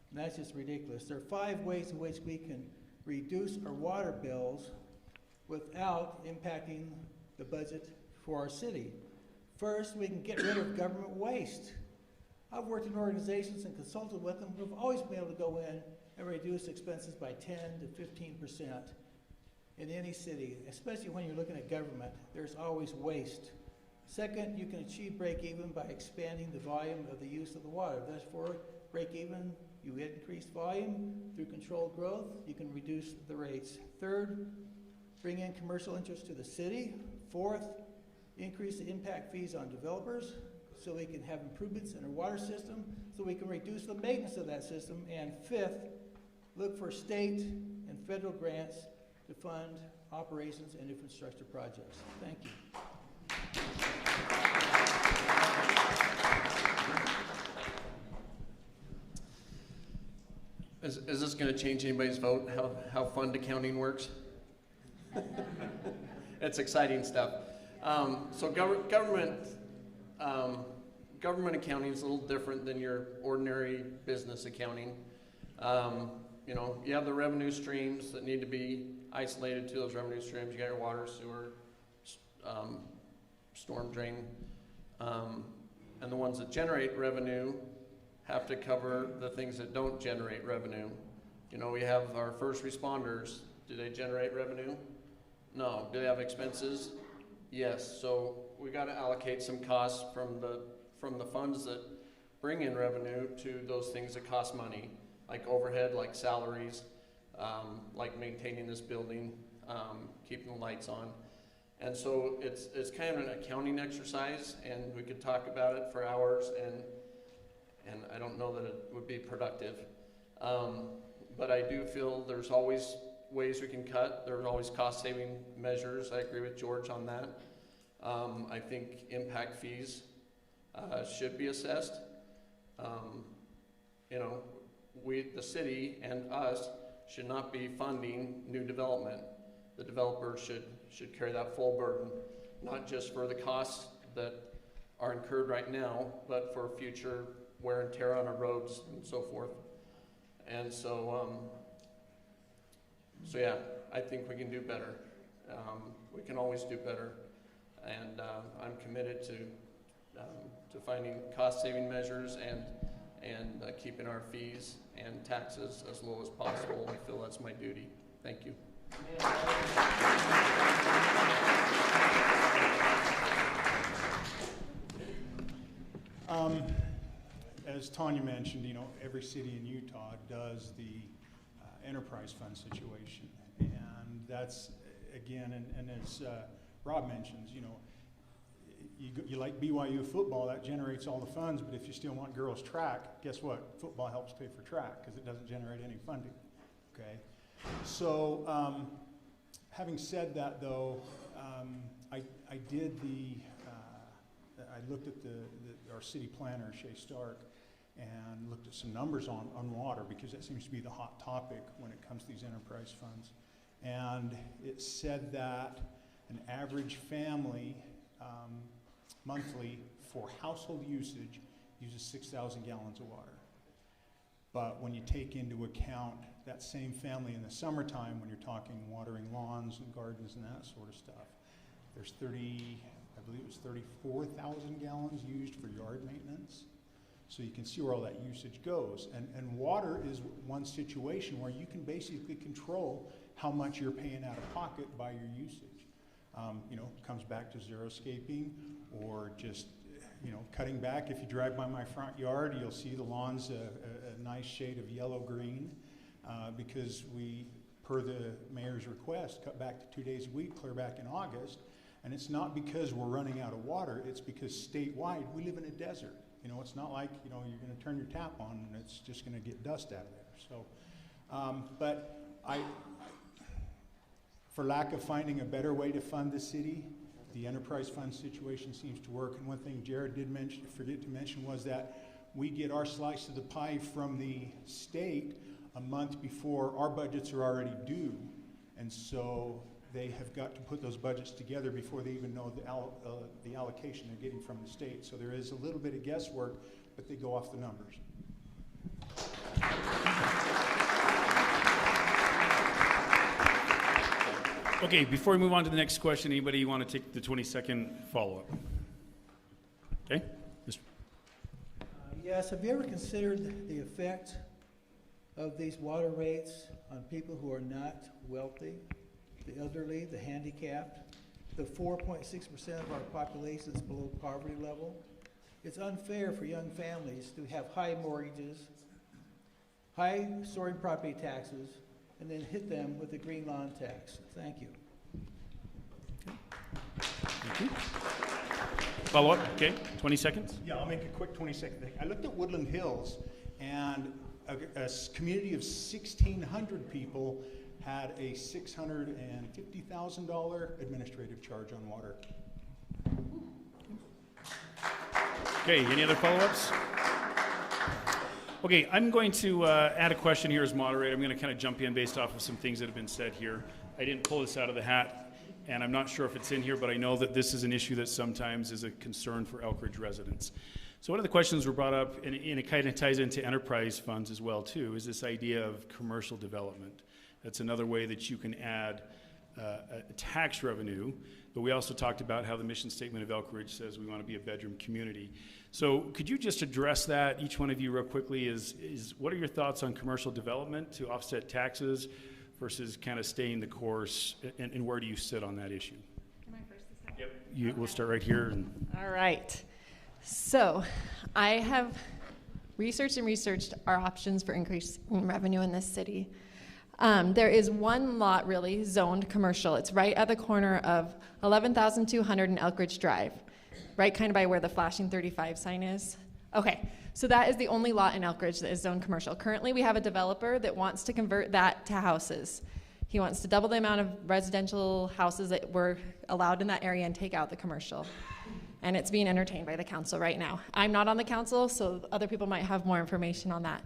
And that's just ridiculous. There are 5 ways in which we can reduce our water bills without impacting the budget for our city. First, we can get rid of government waste. I've worked in organizations and consulted with them who've always been able to go in and reduce expenses by 10 to 15%. In any city, especially when you're looking at government, there's always waste. Second, you can achieve break-even by expanding the volume of the use of the water. Therefore, break-even, you increase volume. Through controlled growth, you can reduce the rates. Third, bring in commercial interest to the city. Fourth, increase the impact fees on developers so we can have improvements in our water system, so we can reduce the maintenance of that system. And fifth, look for state and federal grants to fund operations and infrastructure projects. Thank you. Is this going to change anybody's vote, how fund accounting works? It's exciting stuff. So government accounting is a little different than your ordinary business accounting. You have the revenue streams that need to be isolated to those revenue streams. You got your water, sewer, storm drain, and the ones that generate revenue have to cover the things that don't generate revenue. We have our first responders. Do they generate revenue? No. Do they have expenses? Yes. So we got to allocate some costs from the funds that bring in revenue to those things that cost money, like overhead, like salaries, like maintaining this building, keeping the lights on. And so it's kind of an accounting exercise, and we could talk about it for hours, and I don't know that it would be productive. But I do feel there's always ways we can cut. There's always cost-saving measures. I agree with George on that. I think impact fees should be assessed. You know, the city and us should not be funding new development. The developer should carry that full burden, not just for the costs that are incurred right now, but for future wear and tear on our roads and so forth. And so, yeah, I think we can do better. We can always do better, and I'm committed to finding cost-saving measures and keeping our fees and taxes as low as possible. I feel that's my duty. Thank you. As Tanya mentioned, you know, every city in Utah does the enterprise fund situation, and that's again, and as Rob mentions, you know, you like BYU football, that generates all the funds, but if you still want girls track, guess what? Football helps pay for track because it doesn't generate any funding. Okay, so having said that, though, I looked at our city planner, Shay Stark, and looked at some numbers on water, because that seems to be the hot topic when it comes to these enterprise funds. And it said that an average family monthly for household usage uses 6,000 gallons of water. But when you take into account that same family in the summertime, when you're talking watering lawns and gardens and that sort of stuff, there's 34,000 gallons used for yard maintenance. So you can see where all that usage goes. And water is one situation where you can basically control how much you're paying out of pocket by your usage. You know, it comes back to xeriscaping, or just, you know, cutting back. If you drive by my front yard, you'll see the lawn's a nice shade of yellow-green, because we, per the mayor's request, cut back to 2 days a week, clear back in August. And it's not because we're running out of water, it's because statewide we live in a desert. You know, it's not like, you know, you're going to turn your tap on and it's just going to get dust out of there. So, but for lack of finding a better way to fund the city, the enterprise fund situation seems to work. And one thing Jared did forget to mention was that we get our slice of the pie from the state a month before our budgets are already due. And so they have got to put those budgets together before they even know the allocation they're getting from the state. So there is a little bit of guesswork, but they go off the numbers. Okay, before we move on to the next question, anybody want to take the 20-second follow-up? Okay. Yes, have you ever considered the effect of these water rates on people who are not wealthy, the elderly, the handicapped, the 4.6% of our population is below poverty level? It's unfair for young families to have high mortgages, high soaring property taxes, and then hit them with the green lawn tax. Thank you. Thank you. Follow up, okay, 20 seconds. Yeah, I'll make a quick 20-second thing. I looked at Woodland Hills, and a community of 1,600 people had a $650,000 administrative charge on water. Okay, any other follow-ups? Okay, I'm going to add a question here as moderator. I'm going to kind of jump in based off of some things that have been said here. I didn't pull this out of the hat, and I'm not sure if it's in here, but I know that this is an issue that sometimes is a concern for Elk Ridge residents. So one of the questions were brought up, and it kind of ties into enterprise funds as well, too, is this idea of commercial development. That's another way that you can add a tax revenue, but we also talked about how the mission statement of Elk Ridge says we want to be a bedroom community. So could you just address that, each one of you real quickly, is what are your thoughts on commercial development to offset taxes versus kind of staying the course, and where do you sit on that issue? Am I first this time? Yep. We'll start right here. All right. So I have researched our options for increasing revenue in this city. There is one lot really zoned commercial. It's right at the corner of 11,200 and Elk Ridge Drive, right kind of by where the flashing 35 sign is. Okay, so that is the only lot in Elk Ridge that is zoned commercial. Currently, we have a developer that wants to convert that to houses. He wants to double the amount of residential houses that were allowed in that area and take out the commercial. And it's being entertained by the council right now. I'm not on the council, so other people might have more information on that.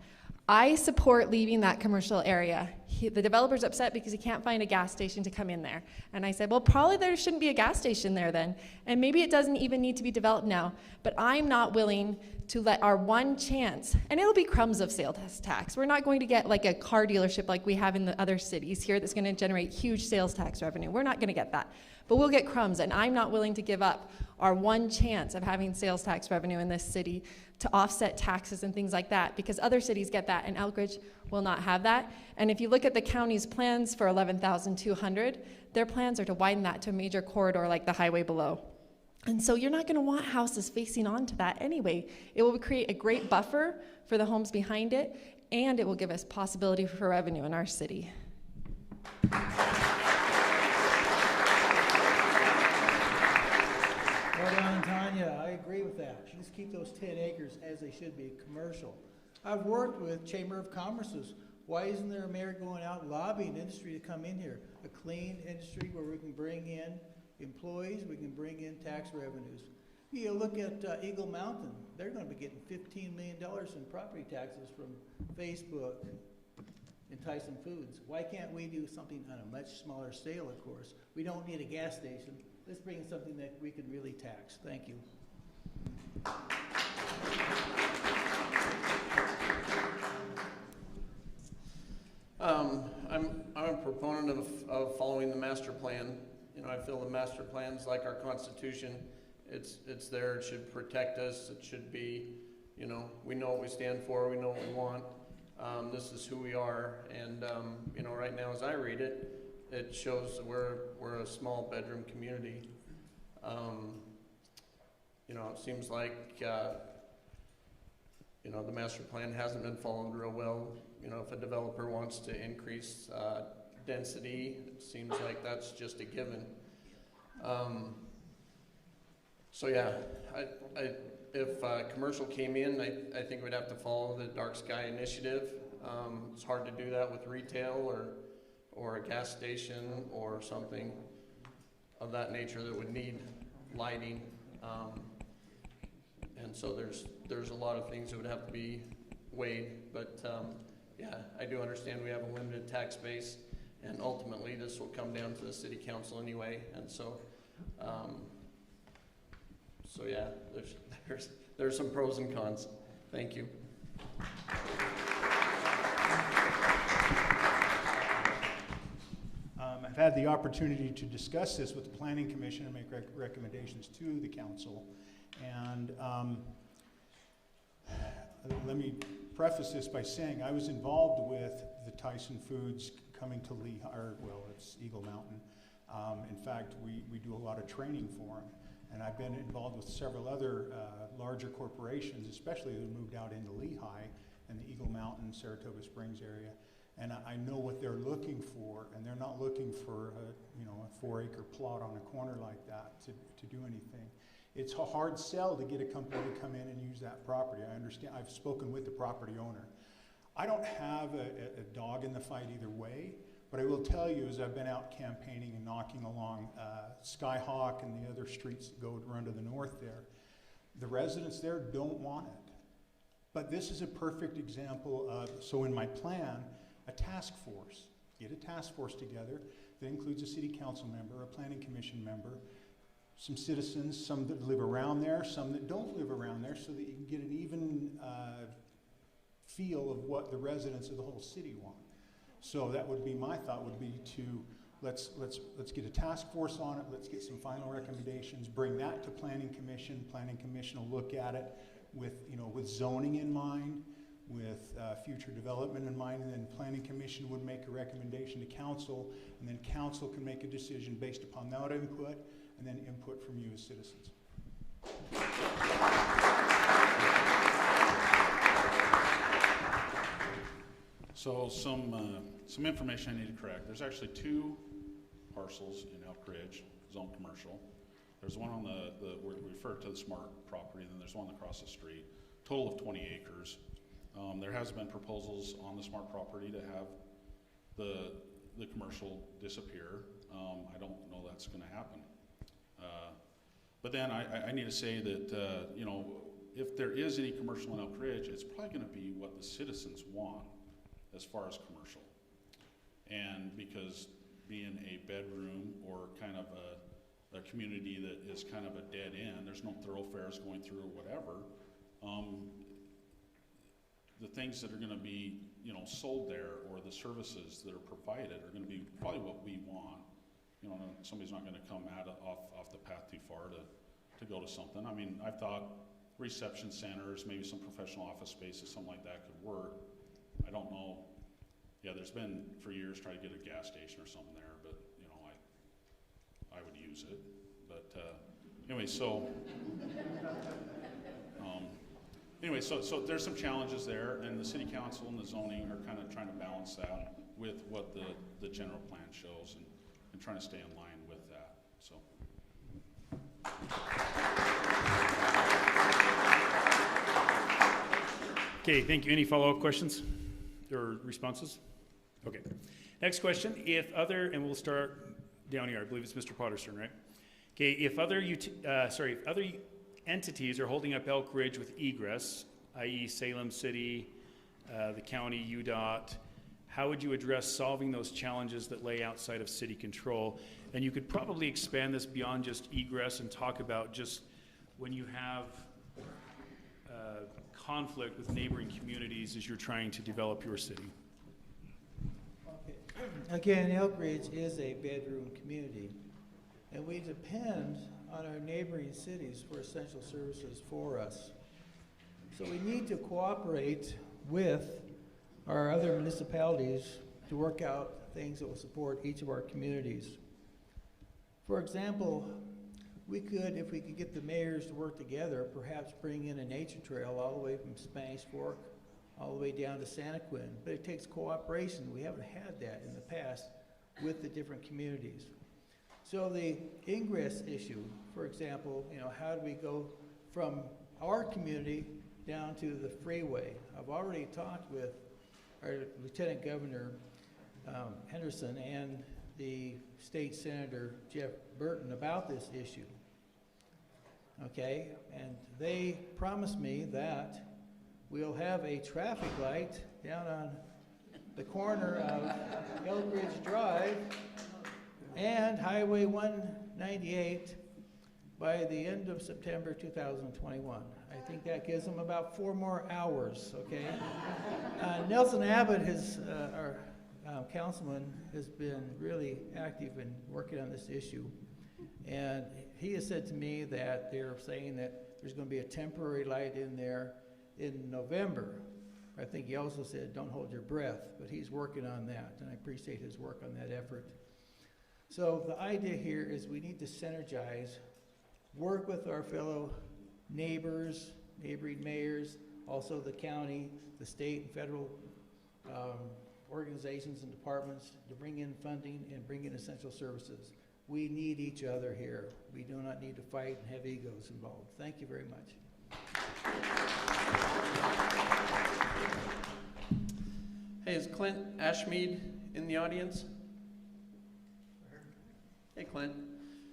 I support leaving that commercial area. The developer's upset because he can't find a gas station to come in there. And I said, well, probably there shouldn't be a gas station there then. And maybe it doesn't even need to be developed now. But I'm not willing to let our one chance, and it'll be crumbs of sales tax. We're not going to get like a car dealership like we have in the other cities here that's going to generate huge sales tax revenue. We're not going to get that. But we'll get crumbs, and I'm not willing to give up our one chance of having sales tax revenue in this city to offset taxes and things like that, because other cities get that, and Elk Ridge will not have that. And if you look at the county's plans for 11,200, their plans are to widen that to a major corridor like the highway below. And so you're not going to want houses facing onto that anyway. It will create a great buffer for the homes behind it, and it will give us possibility for revenue in our city. Well done, Tanya. I agree with that. You just keep those 10 acres as they should be, commercial. I've worked with Chamber of Commerce's. Why isn't there a mayor going out lobbying industry to come in here? A clean industry where we can bring in employees, we can bring in tax revenues. You look at Eagle Mountain. They're going to be getting $15 million in property taxes from Facebook and Tyson Foods. Why can't we do something on a much smaller scale, of course? We don't need a gas station. Let's bring in something that we can really tax. Thank you. I'm a proponent of following the master plan. You know, I feel the master plan's like our Constitution. It's there. It should protect us. It should be, you know, we know what we stand for. We know what we want. This is who we are. And you know, right now, as I read it, it shows that we're a small bedroom community. You know, it seems like you know, the master plan hasn't been followed real well. You know, if a developer wants to increase density, it seems like that's just a given. So yeah, if commercial came in, I think we'd have to follow the dark sky initiative. It's hard to do that with retail or a gas station or something of that nature that would need lighting. And so there's a lot of things that would have to be weighed, but yeah, I do understand we have a limited tax base, and ultimately this will come down to the city council anyway, and so so yeah, there's some pros and cons. Thank you. I've had the opportunity to discuss this with the Planning Commission and make recommendations to the council. And let me preface this by saying I was involved with the Tyson Foods coming to Lehigh, well, it's Eagle Mountain. In fact, we do a lot of training for them. And I've been involved with several other larger corporations, especially that moved out into Lehigh and the Eagle Mountain, Saratoga Springs area. And I know what they're looking for, and they're not looking for a 4-acre plot on a corner like that to do anything. It's a hard sell to get a company to come in and use that property. I understand. I've spoken with the property owner. I don't have a dog in the fight either way, but I will tell you, as I've been out campaigning and knocking along Skyhawk and the other streets that run to the north there, the residents there don't want it. But this is a perfect example of, so in my plan, a task force. Get a task force together that includes a city council member, a planning commission member, some citizens, some that live around there, some that don't live around there, so that you can get an even feel of what the residents of the whole city want. So that would be my thought, would be to let's get a task force on it, let's get some final recommendations, bring that to planning commission. Planning commission will look at it with zoning in mind, with future development in mind, and then planning commission would make a recommendation to council, and then council can make a decision based upon that input, and then input from you as citizens. So some some information I need to correct. There's actually 2 parcels in Elk Ridge, zone commercial. There's one on we refer to the smart property, then there's one across the street. Total of 20 acres. There has been proposals on the smart property to have the commercial disappear. I don't know that's going to happen. But then I need to say that, you know, if there is any commercial in Elk Ridge, it's probably going to be what the citizens want as far as commercial. And because being a bedroom or kind of a community that is kind of a dead end, there's no thoroughfares going through or whatever, the things that are going to be, you know, sold there or the services that are provided are going to be probably what we want. You know, somebody's not going to come off the path too far to go to something. I mean, I thought reception centers, maybe some professional office spaces, something like that could work. I don't know. Yeah, there's been for years trying to get a gas station or something there, but you know, I would use it. But anyway, so so there's some challenges there, and the city council and the zoning are kind of trying to balance that with what the general plan shows, and trying to stay in line with that. So. Okay, thank you. Any follow-up questions or responses? Okay. Next question. And we'll start down here. I believe it's Mr. Potter's turn, right? Okay. If other entities are holding up Elk Ridge with egress, i.e. Salem City, the county, UDOT, how would you address solving those challenges that lay outside of city control? And you could probably expand this beyond just egress and talk about just when you have conflict with neighboring communities as you're trying to develop your city. Okay. Again, Elk Ridge is a bedroom community, and we depend on our neighboring cities for essential services for us. So we need to cooperate with our other municipalities to work out things that will support each of our communities. For example, we could, if we could get the mayors to work together, perhaps bring in a nature trail all the way from Spanish Fork all the way down to Santa Quin. But it takes cooperation. We haven't had that in the past with the different communities. So the ingress issue, for example, you know, how do we go from our community down to the freeway? I've already talked with our Lieutenant Governor Henderson and the State Senator Jeff Burton about this issue. Okay, and they promised me that we'll have a traffic light down on the corner of Elk Ridge Drive and Highway 198 by the end of September 2021. I think that gives them about 4 more hours, okay? Nelson Abbott, our councilman, has been really active in working on this issue. And he has said to me that they're saying that there's going to be a temporary light in there in November. I think he also said, don't hold your breath, but he's working on that, and I appreciate his work on that effort. So the idea here is we need to synergize, work with our fellow neighbors, neighboring mayors, also the county, the state and federal organizations and departments to bring in funding and bring in essential services. We need each other here. We do not need to fight and have egos involved. Thank you very much. Hey, is Clint Ashmead in the audience? Hey, Clint.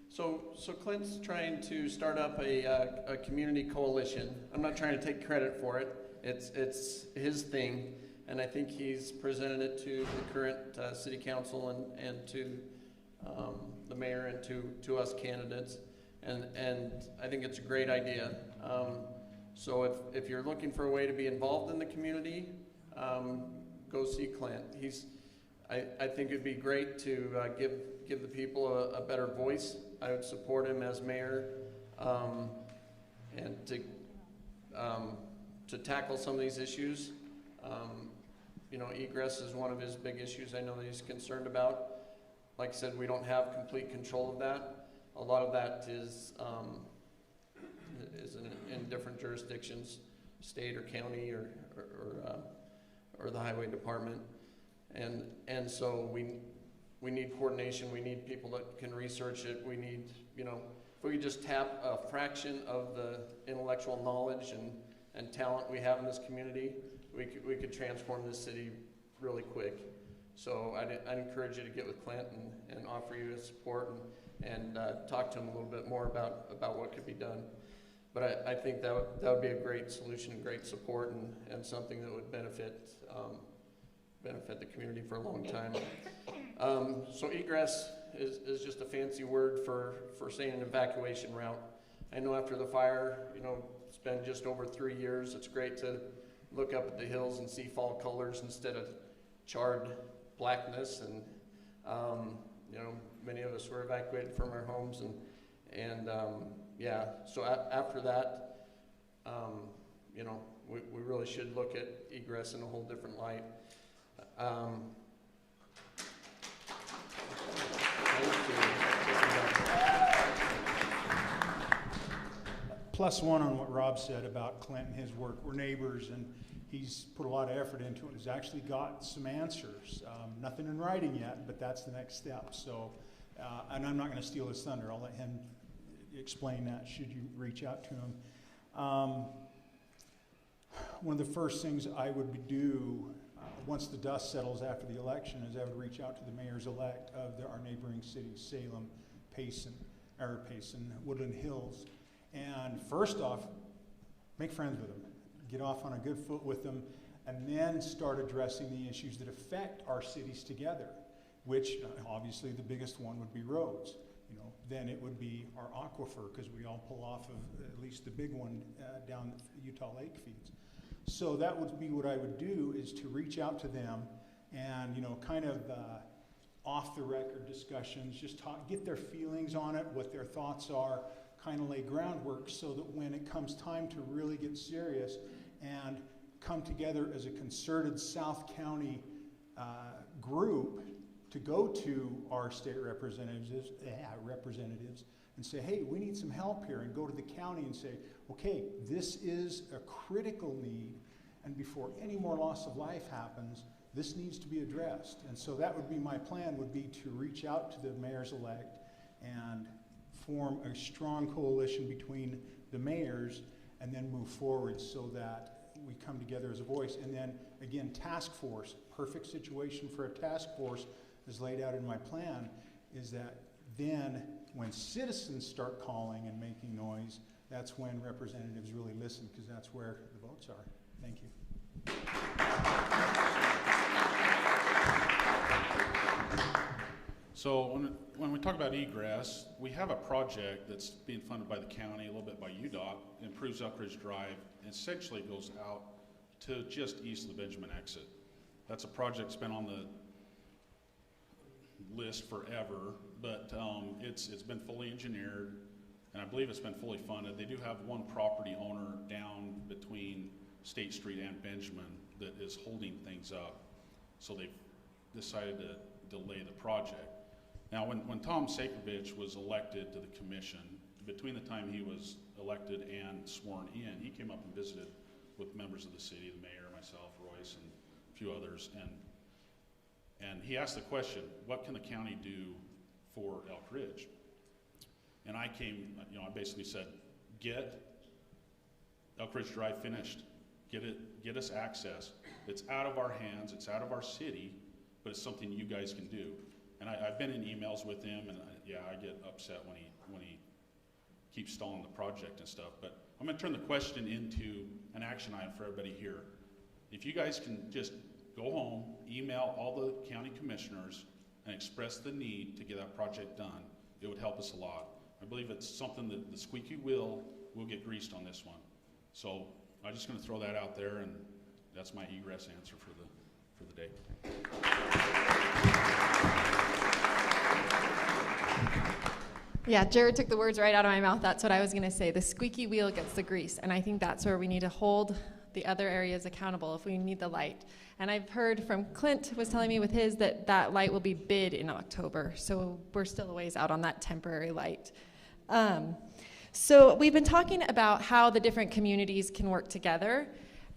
So Clint's trying to start up a community coalition. I'm not trying to take credit for it. It's his thing, and I think he's presented it to the current city council and to the mayor and to us candidates, and I think it's a great idea. So if you're looking for a way to be involved in the community, go see Clint. I think it'd be great to give the people a better voice. I would support him as mayor, and to tackle some of these issues. You know, egress is one of his big issues I know that he's concerned about. Like I said, we don't have complete control of that. A lot of that is in different jurisdictions, state or county or the highway department. And so we need coordination, we need people that can research it, we need, if we could just tap a fraction of the intellectual knowledge and talent we have in this community, we could transform this city really quick. So I'd encourage you to get with Clint and offer you his support and talk to him a little bit more about what could be done. But I think that would be a great solution, great support, and something that would benefit the community for a long time. So egress is just a fancy word for saying an evacuation route. I know after the fire, it's been just over 3 years. It's great to look up at the hills and see fall colors instead of charred blackness. And many of us were evacuated from our homes, and so after that, we really should look at egress in a whole different light. Plus one on what Rob said about Clint and his work. We're neighbors, and he's put a lot of effort into it. He's actually got some answers. Nothing in writing yet, but that's the next step. So, and I'm not going to steal his thunder. I'll let him explain that should you reach out to him. One of the first things I would do once the dust settles after the election is I would reach out to the mayors-elect of our neighboring cities, Salem, Payson, Woodland Hills. And first off, make friends with them. Get off on a good foot with them, and then start addressing the issues that affect our cities together, which obviously the biggest one would be roads. Then it would be our aquifer, because we all pull off of at least the big one down the Utah Lake feeds. So that would be what I would do, is to reach out to them and, kind of off the record discussions, just get their feelings on it, what their thoughts are, kind of lay groundwork so that when it comes time to really get serious and come together as a concerted South County group to go to our state representatives and say, hey, we need some help here, and go to the county and say, okay, this is a critical need, and before any more loss of life happens, this needs to be addressed. And so that would be my plan, would be to reach out to the mayors-elect and form a strong coalition between the mayors, and then move forward so that we come together as a voice. And then again, task force, perfect situation for a task force as laid out in my plan, is that then when citizens start calling and making noise, that's when representatives really listen, because that's where the votes are. Thank you. So when we talk about egress, we have a project that's being funded by the county, a little bit by UDOT, improves Elk Ridge Drive, and essentially goes out to just east of the Benjamin exit. That's a project that's been on the list forever, but it's been fully engineered, and I believe it's been fully funded. They do have one property owner down between State Street and Benjamin that is holding things up, so they've decided to delay the project. Now, when Tom Sakovich was elected to the commission, between the time he was elected and sworn in, he came up and visited with members of the city, the mayor, myself, Royce, and a few others, and he asked the question, what can the county do for Elk Ridge? And I I basically said, get Elk Ridge Drive finished. Get us access. It's out of our hands, it's out of our city, but it's something you guys can do. And I've been in emails with him, and I get upset when he keeps stalling the project and stuff. But I'm going to turn the question into an action item for everybody here. If you guys can just go home, email all the county commissioners, and express the need to get that project done, it would help us a lot. I believe it's something that the squeaky wheel will get greased on this one. So I'm just going to throw that out there, and that's my egress answer for the day. Yeah, Jared took the words right out of my mouth. That's what I was going to say. The squeaky wheel gets the grease, and I think that's where we need to hold the other areas accountable if we need the light. And I've heard from Clint was telling me with his that light will be bid in October, so we're still a ways out on that temporary light. So we've been talking about how the different communities can work together,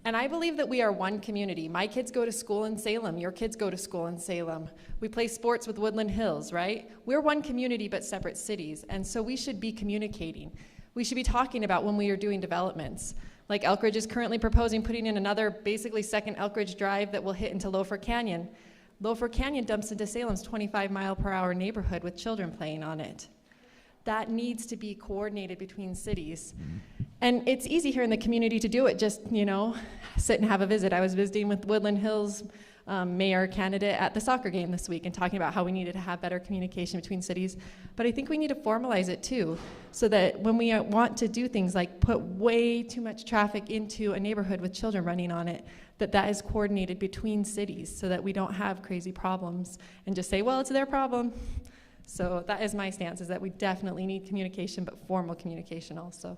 And I believe that we are one community. My kids go to school in Salem. Your kids go to school in Salem. We play sports with Woodland Hills, right? We're one community but separate cities. And so we should be communicating. We should be talking about when we are doing developments. Like Elk Ridge is currently proposing putting in another, basically second Elk Ridge Drive that will hit into Loafer Canyon. Loafer Canyon dumps into Salem's 25-mile-per-hour neighborhood with children playing on it. That needs to be coordinated between cities. And it's easy here in the community to do it, just, sit and have a visit. I was visiting with Woodland Hills mayor candidate at the soccer game this week and talking about how we needed to have better communication between cities. But I think we need to formalize it too, so that when we want to do things like put way too much traffic into a neighborhood with children running on it, that is coordinated between cities so that we don't have crazy problems and just say, well, it's their problem. So that is my stance, is that we definitely need communication, but formal communication also.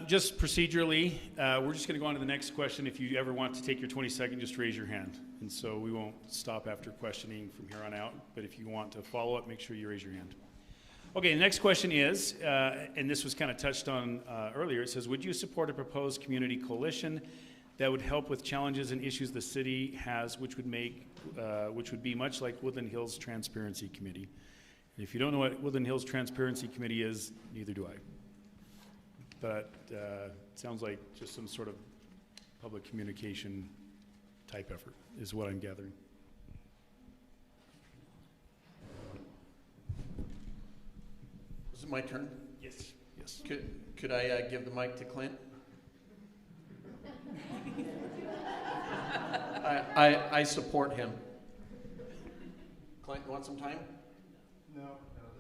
Just procedurally, we're just going to go on to the next question. If you ever want to take your 20 seconds, just raise your hand. And so we won't stop after questioning from here on out. But if you want to follow up, make sure you raise your hand. Okay, the next question is, and this was kind of touched on earlier, it says, would you support a proposed community coalition that would help with challenges and issues the city has, which would be much like Woodland Hills Transparency Committee? And if you don't know what Woodland Hills Transparency Committee is, neither do I. But it sounds like just some sort of public communication type effort is what I'm gathering. Is it my turn? Yes. Yes. Could I give the mic to Clint? I support him. Clint, you want some time?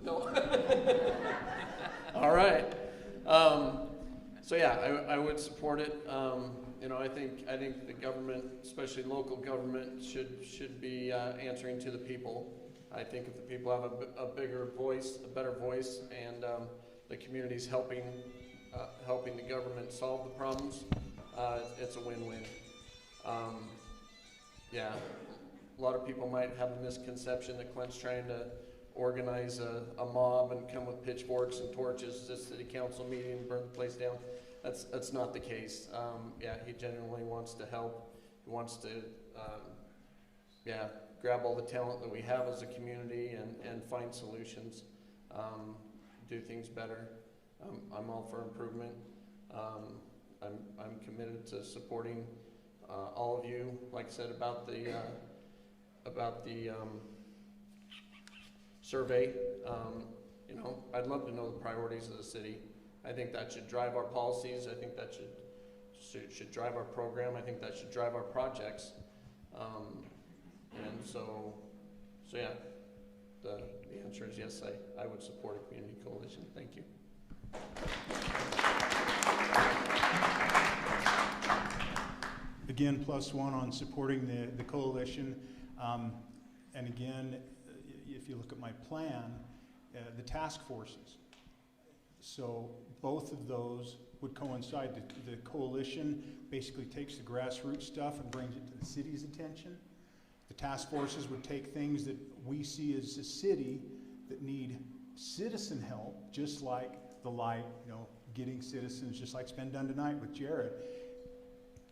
No. All right. So yeah, I would support it. I think the government, especially local government, should be answering to the people. I think if the people have a bigger voice, a better voice, and the community's helping the government solve the problems, it's a win-win. Yeah, a lot of people might have a misconception that Clint's trying to organize a mob and come with pitchforks and torches to the city council meeting and burn the place down. That's not the case. Yeah, he genuinely wants to help. He wants to, grab all the talent that we have as a community and find solutions, do things better. I'm all for improvement. I'm committed to supporting all of you. Like I said about the survey, I'd love to know the priorities of the city. I think that should drive our policies. I think that should drive our program. I think that should drive our projects. And so yeah, the answer is yes, I would support a community coalition. Thank you. Again, +1 on supporting the coalition. And again, if you look at my plan, the task forces. So both of those would coincide. The coalition basically takes the grassroots stuff and brings it to the city's attention. The task forces would take things that we see as a city that need citizen help, just like the light, getting citizens, just like it's been done tonight with Jared.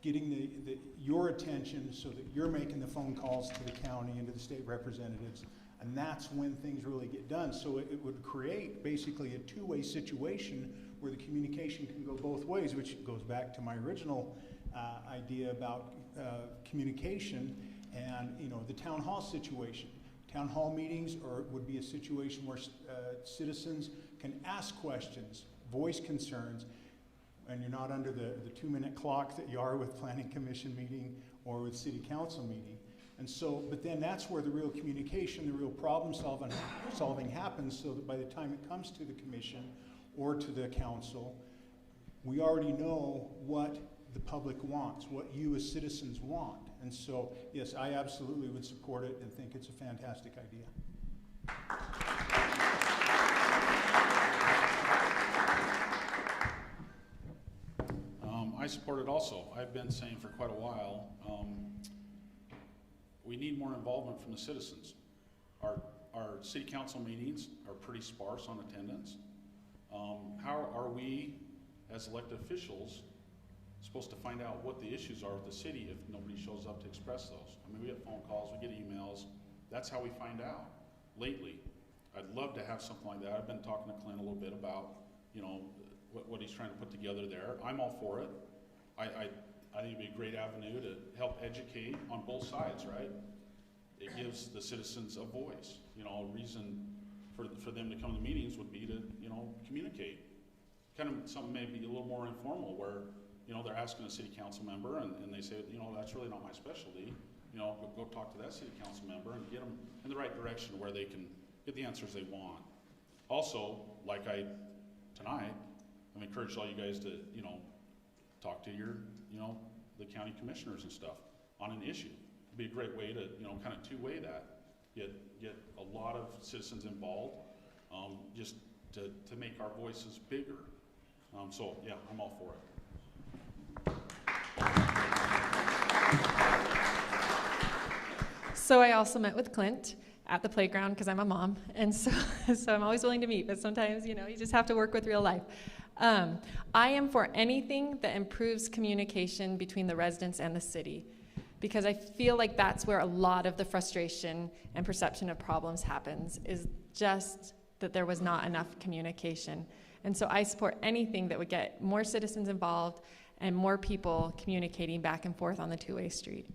Getting your attention so that you're making the phone calls to the county and to the state representatives, and that's when things really get done. So it would create basically a two-way situation where the communication can go both ways, which goes back to my original idea about communication and the town hall situation. Town hall meetings would be a situation where citizens can ask questions, voice concerns, and you're not under the 2-minute clock that you are with planning commission meeting or with city council meeting. And so, but then that's where the real communication, the real problem solving happens, so that by the time it comes to the commission or to the council, we already know what the public wants, what you as citizens want. And so, yes, I absolutely would support it and think it's a fantastic idea. I support it also. I've been saying for quite a while, we need more involvement from the citizens. Our city council meetings are pretty sparse on attendance. How are we, as elected officials, supposed to find out what the issues are with the city if nobody shows up to express those? I mean, we get phone calls, we get emails. That's how we find out lately. I'd love to have something like that. I've been talking to Clint a little bit about, you know, what he's trying to put together there. I'm all for it. I think it'd be a great avenue to help educate on both sides, right? It gives the citizens a voice. You know, a reason for them to come to meetings would be to, you know, communicate. Kind of something maybe a little more informal where, you know, they're asking a city council member and they say, you know, that's really not my specialty. You know, go talk to that city council member and get them in the right direction where they can get the answers they want. Also, like tonight, I've encouraged all you guys to, you know, talk to your, you know, the county commissioners and stuff on an issue. It'd be a great way to, you know, kind of two-way that. Get a lot of citizens involved, just to make our voices bigger. So yeah, I'm all for it. So I also met with Clint at the playground because I'm a mom, and so I'm always willing to meet, but sometimes, you know, you just have to work with real life. I am for anything that improves communication between the residents and the city, because I feel like that's where a lot of the frustration and perception of problems happens, is just that there was not enough communication. And so I support anything that would get more citizens involved and more people communicating back and forth on the two-way street.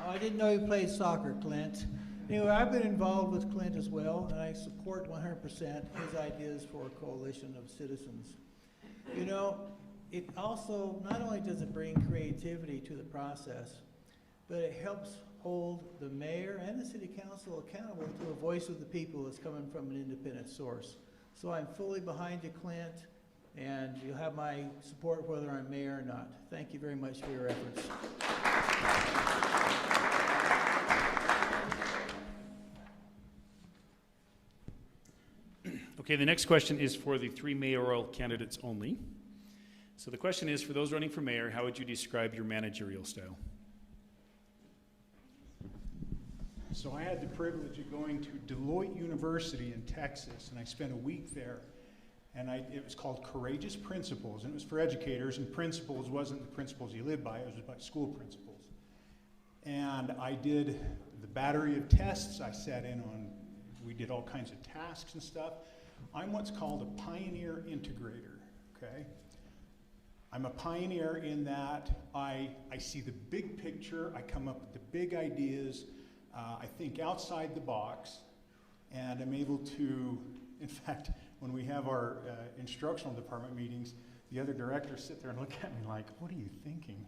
I didn't know you played soccer, Clint. Anyway, I've been involved with Clint as well, and I support 100% his ideas for a coalition of citizens. You know, it also, not only does it bring creativity to the process, but it helps hold the mayor and the city council accountable to a voice of the people that's coming from an independent source. So I'm fully behind you, Clint, and you'll have my support whether I'm mayor or not. Thank you very much for your efforts. Okay, the next question is for the three mayoral candidates only. So the question is, for those running for mayor, how would you describe your managerial style? So I had the privilege of going to Deloitte University in Texas, and I spent a week there. And it was called Courageous Principles, and it was for educators, and principles wasn't the principles you live by, it was about school principles. And I did the battery of tests. I sat in on, we did all kinds of tasks and stuff. I'm what's called a pioneer integrator, okay? I'm a pioneer in that I see the big picture, I come up with the big ideas, I think outside the box, and I'm able to, in fact, when we have our instructional department meetings, the other directors sit there and look at me like, what are you thinking?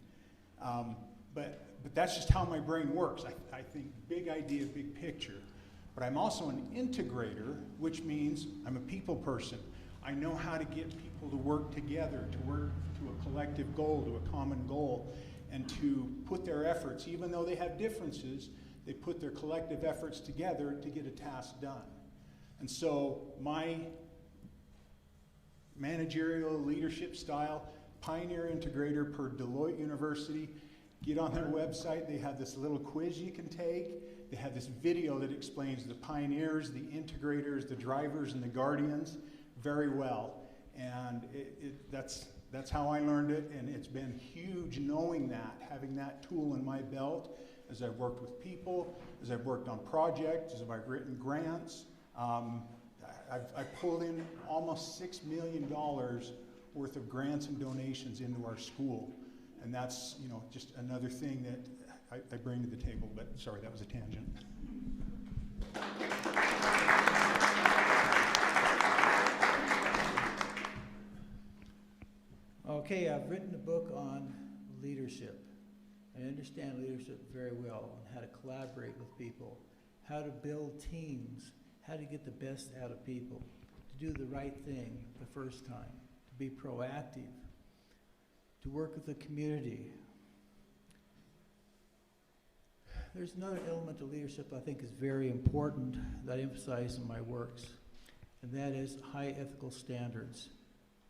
But that's just how my brain works. I think big idea, big picture. But I'm also an integrator, which means I'm a people person. I know how to get people to work together, to work to a collective goal, to a common goal, and to put their efforts, even though they have differences, they put their collective efforts together to get a task done. And so my managerial leadership style, pioneer integrator per Deloitte University. Get on their website, they have this little quiz you can take. They have this video that explains the pioneers, the integrators, the drivers, and the guardians very well. And that's how I learned it, and it's been huge knowing that, having that tool in my belt as I've worked with people, as I've worked on projects, as I've written grants. I've pulled in almost $6 million worth of grants and donations into our school. And that's, you know, just another thing that I bring to the table, but sorry, that was a tangent. Okay, I've written a book on leadership. I understand leadership very well, and how to collaborate with people, how to build teams, how to get the best out of people, to do the right thing the first time, to be proactive, to work with the community. There's another element of leadership I think is very important that I emphasize in my works, and that is high ethical standards.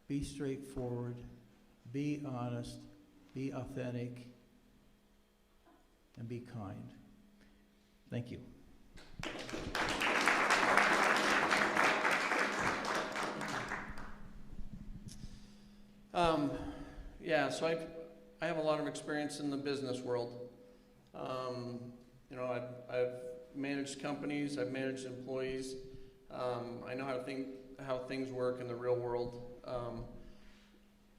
Be straightforward, be honest, be authentic, and be kind. Thank you. Yeah, so I have a lot of experience in the business world. You know, I've managed companies, I've managed employees. I know how things work in the real world.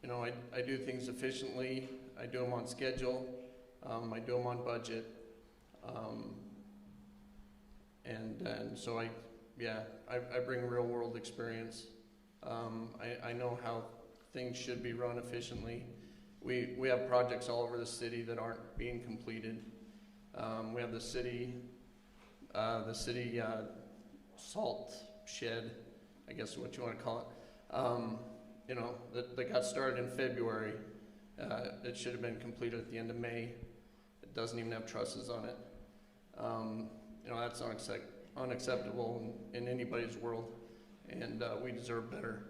You know, I do things efficiently. I do them on schedule. I do them on budget. And so I bring real world experience. I know how things should be run efficiently. We have projects all over the city that aren't being completed. We have the city salt shed, I guess is what you want to call it. You know, that got started in February. It should have been completed at the end of May. It doesn't even have trusses on it. You know, that's unacceptable in anybody's world, and we deserve better.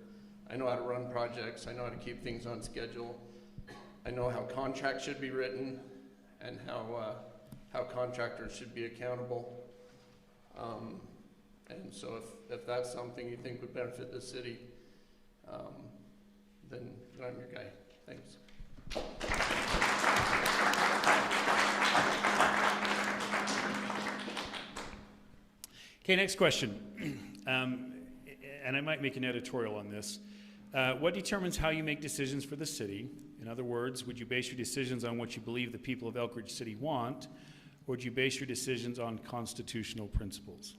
I know how to run projects. I know how to keep things on schedule. I know how contracts should be written and how contractors should be accountable. And so if that's something you think would benefit the city, then I'm your guy. Thanks. Okay, next question. And I might make an editorial on this. What determines how you make decisions for the city? In other words, would you base your decisions on what you believe the people of Elk Ridge City want, or would you base your decisions on constitutional principles?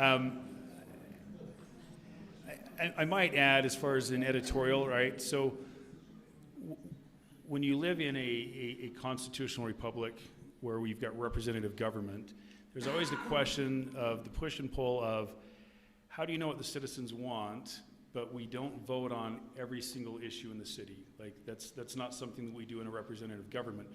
I might add, as far as an editorial, right? So when you live in a constitutional republic where we've got representative government, there's always the question of the push and pull of how do you know what the citizens want, but we don't vote on every single issue in the city. Like that's not something that we do in a representative government.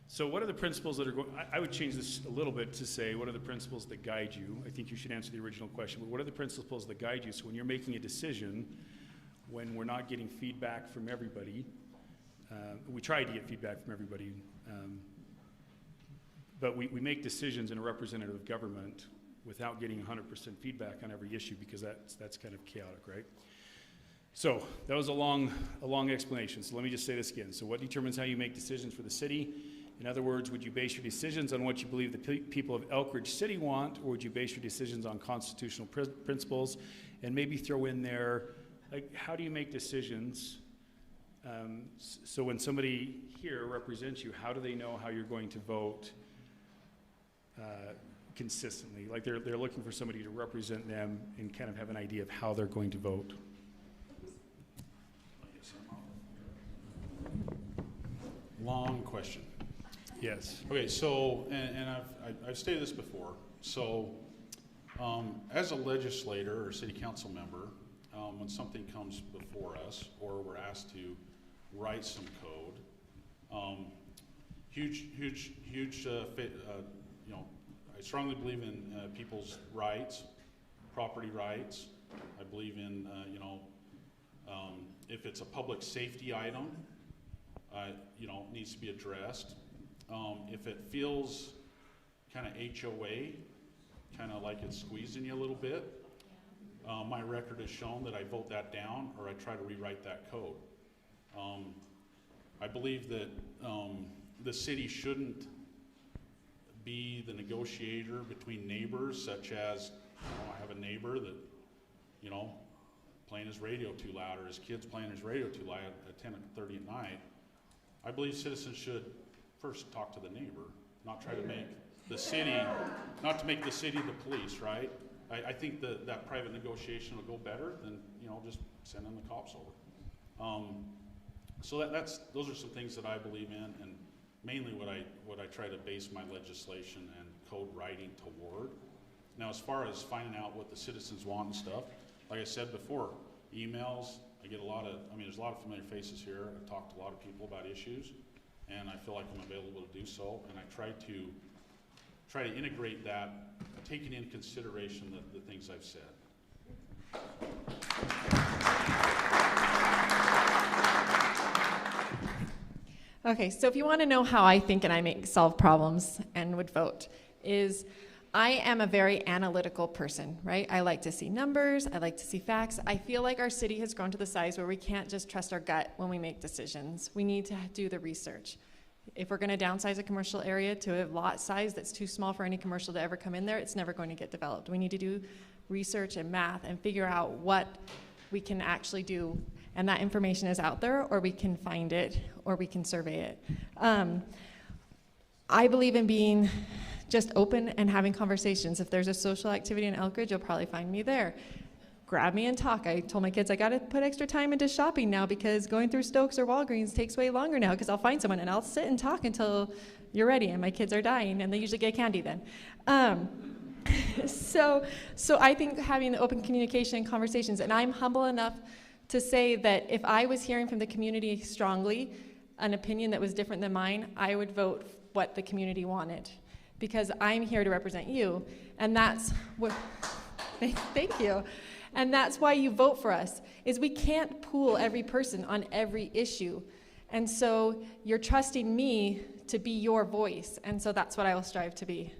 So what are the principles that are going, I would change this a little bit to say, what are the principles that guide you? I think you should answer the original question, but what are the principles that guide you? So when you're making a decision, when we're not getting feedback from everybody, we try to get feedback from everybody, but we make decisions in a representative government without getting 100% feedback on every issue, because that's kind of chaotic, right? So that was a long explanation. So let me just say this again. So what determines how you make decisions for the city? In other words, would you base your decisions on what you believe the people of Elk Ridge City want, or would you base your decisions on constitutional principles? And maybe throw in there, like, how do you make decisions? So when somebody here represents you, how do they know how you're going to vote consistently? Like they're looking for somebody to represent them and kind of have an idea of how they're going to vote. Long question. Yes. Okay, so, and I've stated this before. So, as a legislator or city council member, when something comes before us or we're asked to write some code, you know, I strongly believe in people's rights, property rights. I believe in, you know, if it's a public safety item, you know, needs to be addressed. If it feels kind of HOA, kind of like it's squeezing you a little bit, my record has shown that I vote that down or I try to rewrite that code. I believe that the city shouldn't be the negotiator between neighbors, such as, you know, I have a neighbor that, you know, playing his radio too loud, or his kid's playing his radio too loud at 10:30 at night. I believe citizens should first talk to the neighbor, not try to make the city, not to make the city the police, right? I think that private negotiation will go better than, you know, just sending the cops over. So those are some things that I believe in, and mainly what I try to base my legislation and code writing toward. Now, as far as finding out what the citizens want and stuff, like I said before, emails, there's a lot of familiar faces here. I've talked to a lot of people about issues, and I feel like I'm available to do so, and I try to integrate that, taking into consideration the things I've said. Okay, so if you want to know how I think and solve problems and would vote, is I am a very analytical person, right? I like to see numbers, I like to see facts. I feel like our city has grown to the size where we can't just trust our gut when we make decisions. We need to do the research. If we're going to downsize a commercial area to a lot size that's too small for any commercial to ever come in there, it's never going to get developed. We need to do research and math and figure out what we can actually do. And that information is out there, or we can find it, or we can survey it. I believe in being just open and having conversations. If there's a social activity in Elk Ridge, you'll probably find me there. Grab me and talk. I told my kids I got to put extra time into shopping now because going through Stokes or Walgreens takes way longer now because I'll find someone and I'll sit and talk until you're ready, and my kids are dying, and they usually get candy then. So I think having the open communication and conversations, and I'm humble enough to say that if I was hearing from the community strongly an opinion that was different than mine, I would vote what the community wanted, because I'm here to represent you, and that's what, thank you. And that's why you vote for us, is we can't pool every person on every issue. And so you're trusting me to be your voice, and so that's what I will strive to be.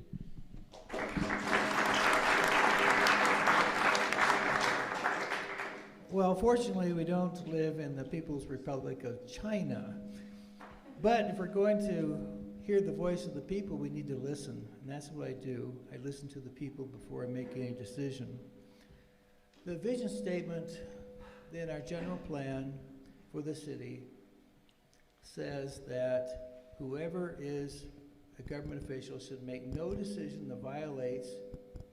Well, fortunately, we don't live in the People's Republic of China. But if we're going to hear the voice of the people, we need to listen. And that's what I do. I listen to the people before I make any decision. The vision statement in our general plan for the city says that whoever is a government official should make no decision that violates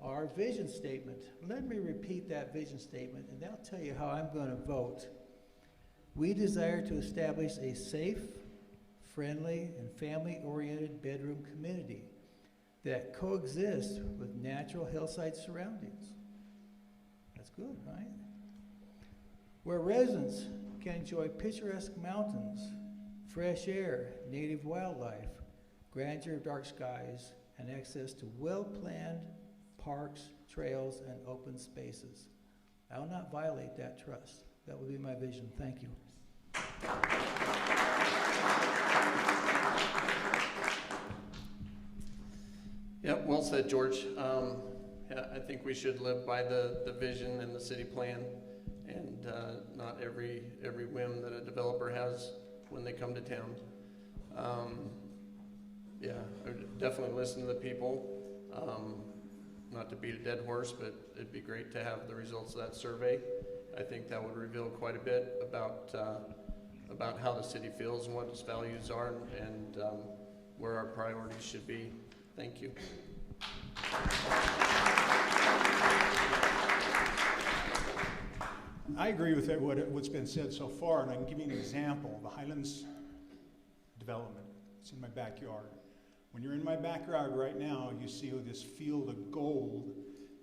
our vision statement. Let me repeat that vision statement, and that'll tell you how I'm going to vote. We desire to establish a safe, friendly, and family-oriented bedroom community that coexists with natural hillside surroundings. That's good, right? Where residents can enjoy picturesque mountains, fresh air, native wildlife, grandeur of dark skies, and access to well-planned parks, trails, and open spaces. I will not violate that trust. That will be my vision. Thank you. Yep, well said, George. Yeah, I think we should live by the vision and the city plan, and not every whim that a developer has when they come to town. Yeah, I would definitely listen to the people. Not to beat a dead horse, but it'd be great to have the results of that survey. I think that would reveal quite a bit about how the city feels and what its values are, and where our priorities should be. Thank you. I agree with what's been said so far, and I can give you an example. The Highlands development, it's in my backyard. When you're in my backyard right now, you see this field of gold,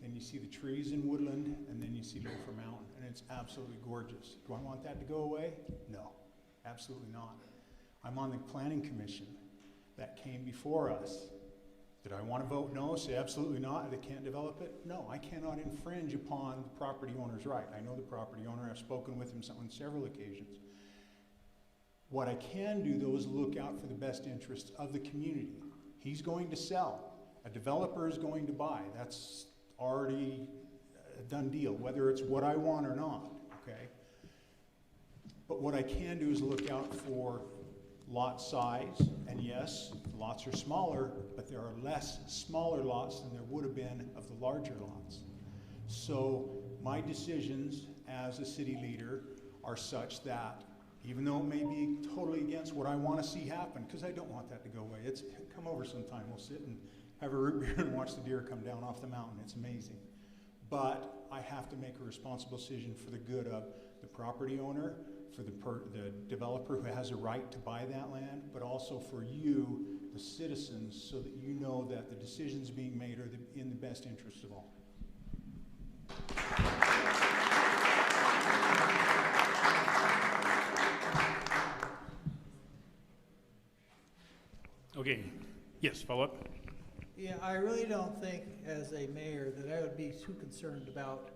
then you see the trees and woodland, and then you see Loafer Mountain, and it's absolutely gorgeous. Do I want that to go away? No, absolutely not. I'm on the planning commission that came before us. Did I want to vote no, say absolutely not, they can't develop it? No, I cannot infringe upon the property owner's right. I know the property owner, I've spoken with him on several occasions. What I can do, though, is look out for the best interests of the community. He's going to sell. A developer is going to buy. That's already a done deal, whether it's what I want or not, okay? But what I can do is look out for lot size, and yes, lots are smaller, but there are less smaller lots than there would have been of the larger lots. So my decisions as a city leader are such that even though it may be totally against what I want to see happen, because I don't want that to go away. Come over sometime, we'll sit and have a root beer and watch the deer come down off the mountain. It's amazing. But I have to make a responsible decision for the good of the property owner, for the developer who has a right to buy that land, but also for you, the citizens, so that you know that the decisions being made are in the best interest of all. Okay, yes, follow up? Yeah, I really don't think as a mayor that I would be too concerned about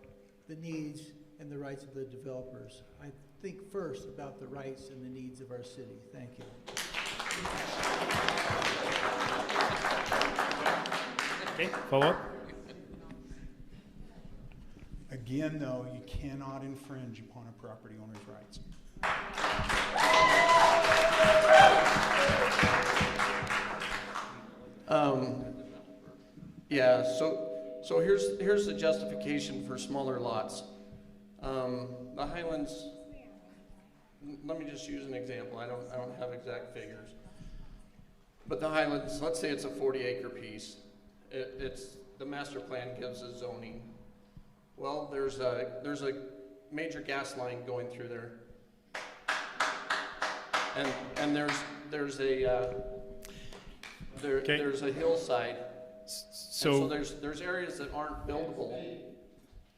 the needs and the rights of the developers. I think first about the rights and the needs of our city. Thank you. Okay, follow up? Again, though, you cannot infringe upon a property owner's rights. Yeah, so here's the justification for smaller lots. The Highlands, let me just use an example. I don't have exact figures. But the Highlands, let's say it's a 40-acre piece. It's the master plan gives a zoning. Well, there's a major gas line going through there, and there's a hillside. So there's areas that aren't buildable,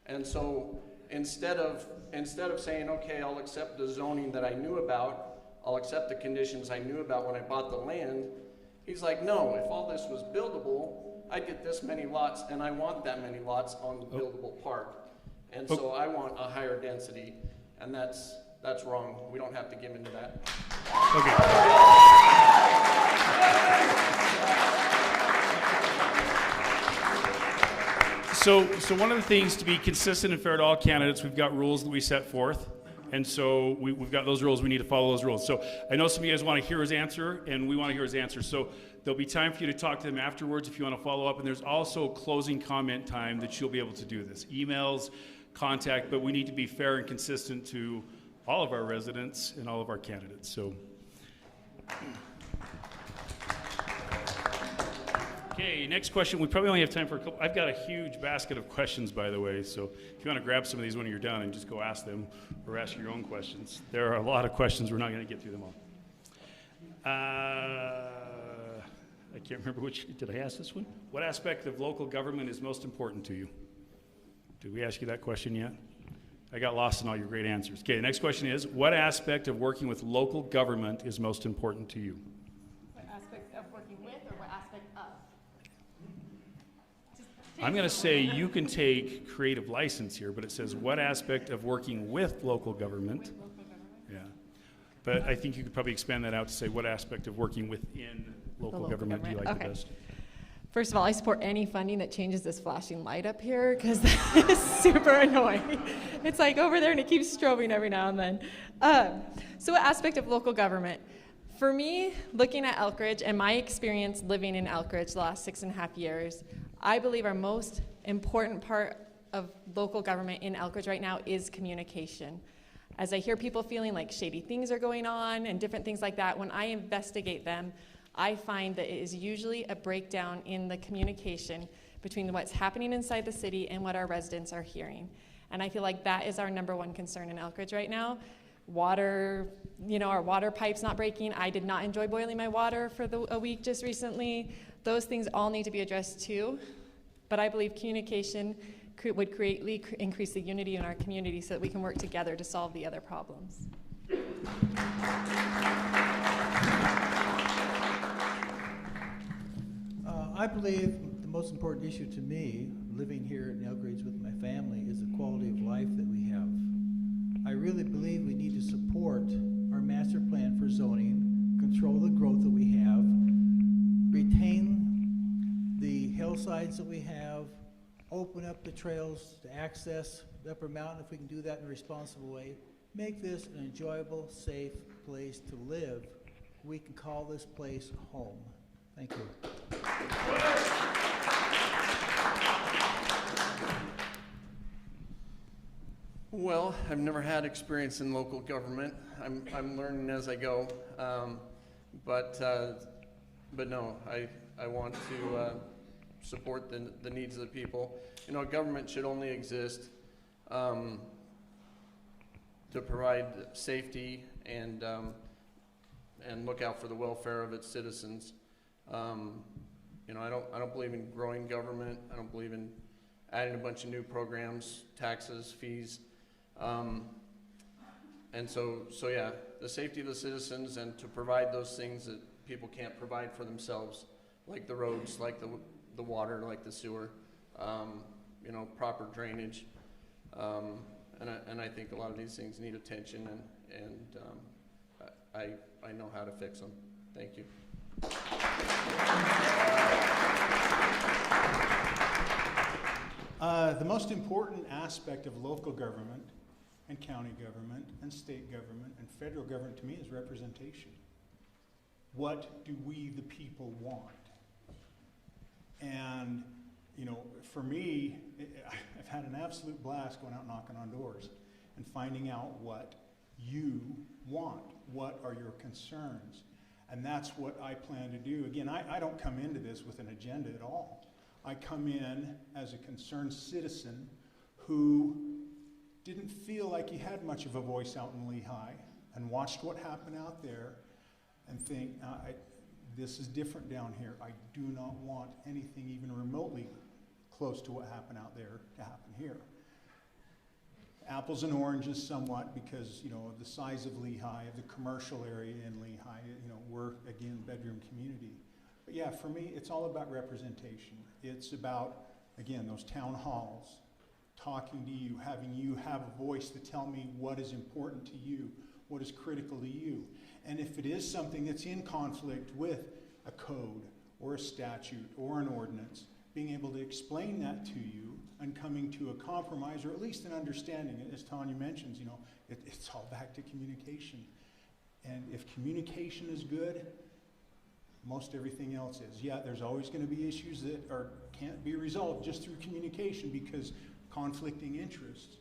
and so instead of saying, okay, I'll accept the zoning that I knew about, I'll accept the conditions I knew about when I bought the land, he's like, no, if all this was buildable, I'd get this many lots, and I want that many lots on the buildable part, and so I want a higher density, and that's wrong. We don't have to give into that. So one of the things, to be consistent and fair to all candidates, we've got rules that we set forth. And so we've got those rules. We need to follow those rules. So I know some of you guys want to hear his answer, and we want to hear his answer. So there'll be time for you to talk to them afterwards if you want to follow up. And there's also closing comment time that you'll be able to do this. Emails, contact, but we need to be fair and consistent to all of our residents and all of our candidates. So. Okay, next question. We probably only have time for a couple. I've got a huge basket of questions, by the way, so if you want to grab some of these when you're done and just go ask them or ask your own questions. There are a lot of questions. We're not going to get through them all. I can't remember which. Did I ask this one? What aspect of local government is most important to you? Did we ask you that question yet? I got lost in all your great answers. Okay, the next question is, what aspect of working with local government is most important to you? What aspect of working with, or what aspect of? I'm going to say you can take creative license here, but it says what aspect of working with local government. Yeah. But I think you could probably expand that out to say what aspect of working within local government do you like the best? First of all, I support any funding that changes this flashing light up here, because that is super annoying. It's like over there and it keeps strobing every now and then. So what aspect of local government? For me, looking at Elk Ridge and my experience living in Elk Ridge the last 6.5 years, I believe our most important part of local government in Elk Ridge right now is communication. As I hear people feeling like shady things are going on and different things like that, when I investigate them, I find that it is usually a breakdown in the communication between what's happening inside the city and what our residents are hearing. And I feel like that is our number one concern in Elk Ridge right now. Water, our water pipe's not breaking. I did not enjoy boiling my water for a week just recently. Those things all need to be addressed too. But I believe communication would greatly increase the unity in our community so that we can work together to solve the other problems. I believe the most important issue to me, living here in Elk Ridge with my family, is the quality of life that we have. I really believe we need to support our master plan for zoning, control the growth that we have, retain the hillsides that we have, open up the trails to access the upper mountain if we can do that in a responsible way, make this an enjoyable, safe place to live. We can call this place home. Thank you. Well, I've never had experience in local government. I'm learning as I go, but no, I want to support the needs of the people. Government should only exist to provide safety and look out for the welfare of its citizens. I don't believe in growing government. I don't believe in adding a bunch of new programs, taxes, fees. And so yeah, the safety of the citizens and to provide those things that people can't provide for themselves, like the roads, like the water, like the sewer, proper drainage. And I think a lot of these things need attention, and I know how to fix them. Thank you. The most important aspect of local government and county government and state government and federal government to me is representation. What do we, the people, want? And, you know, for me, I've had an absolute blast going out knocking on doors and finding out what you want. What are your concerns? And that's what I plan to do. Again, I don't come into this with an agenda at all. I come in as a concerned citizen who didn't feel like he had much of a voice out in Lehigh and watched what happened out there and think, this is different down here. I do not want anything even remotely close to what happened out there to happen here. Apples and oranges somewhat because, you know, the size of Lehigh, of the commercial area in Lehigh, you know, we're, again, bedroom community. But yeah, for me, it's all about representation. It's about, again, those town halls, talking to you, having you have a voice to tell me what is important to you, what is critical to you. And if it is something that's in conflict with a code or a statute or an ordinance, being able to explain that to you and coming to a compromise or at least an understanding. As Tanya mentions, you know, it's all back to communication. And if communication is good, most everything else is. Yeah, there's always going to be issues that can't be resolved just through communication because conflicting interests.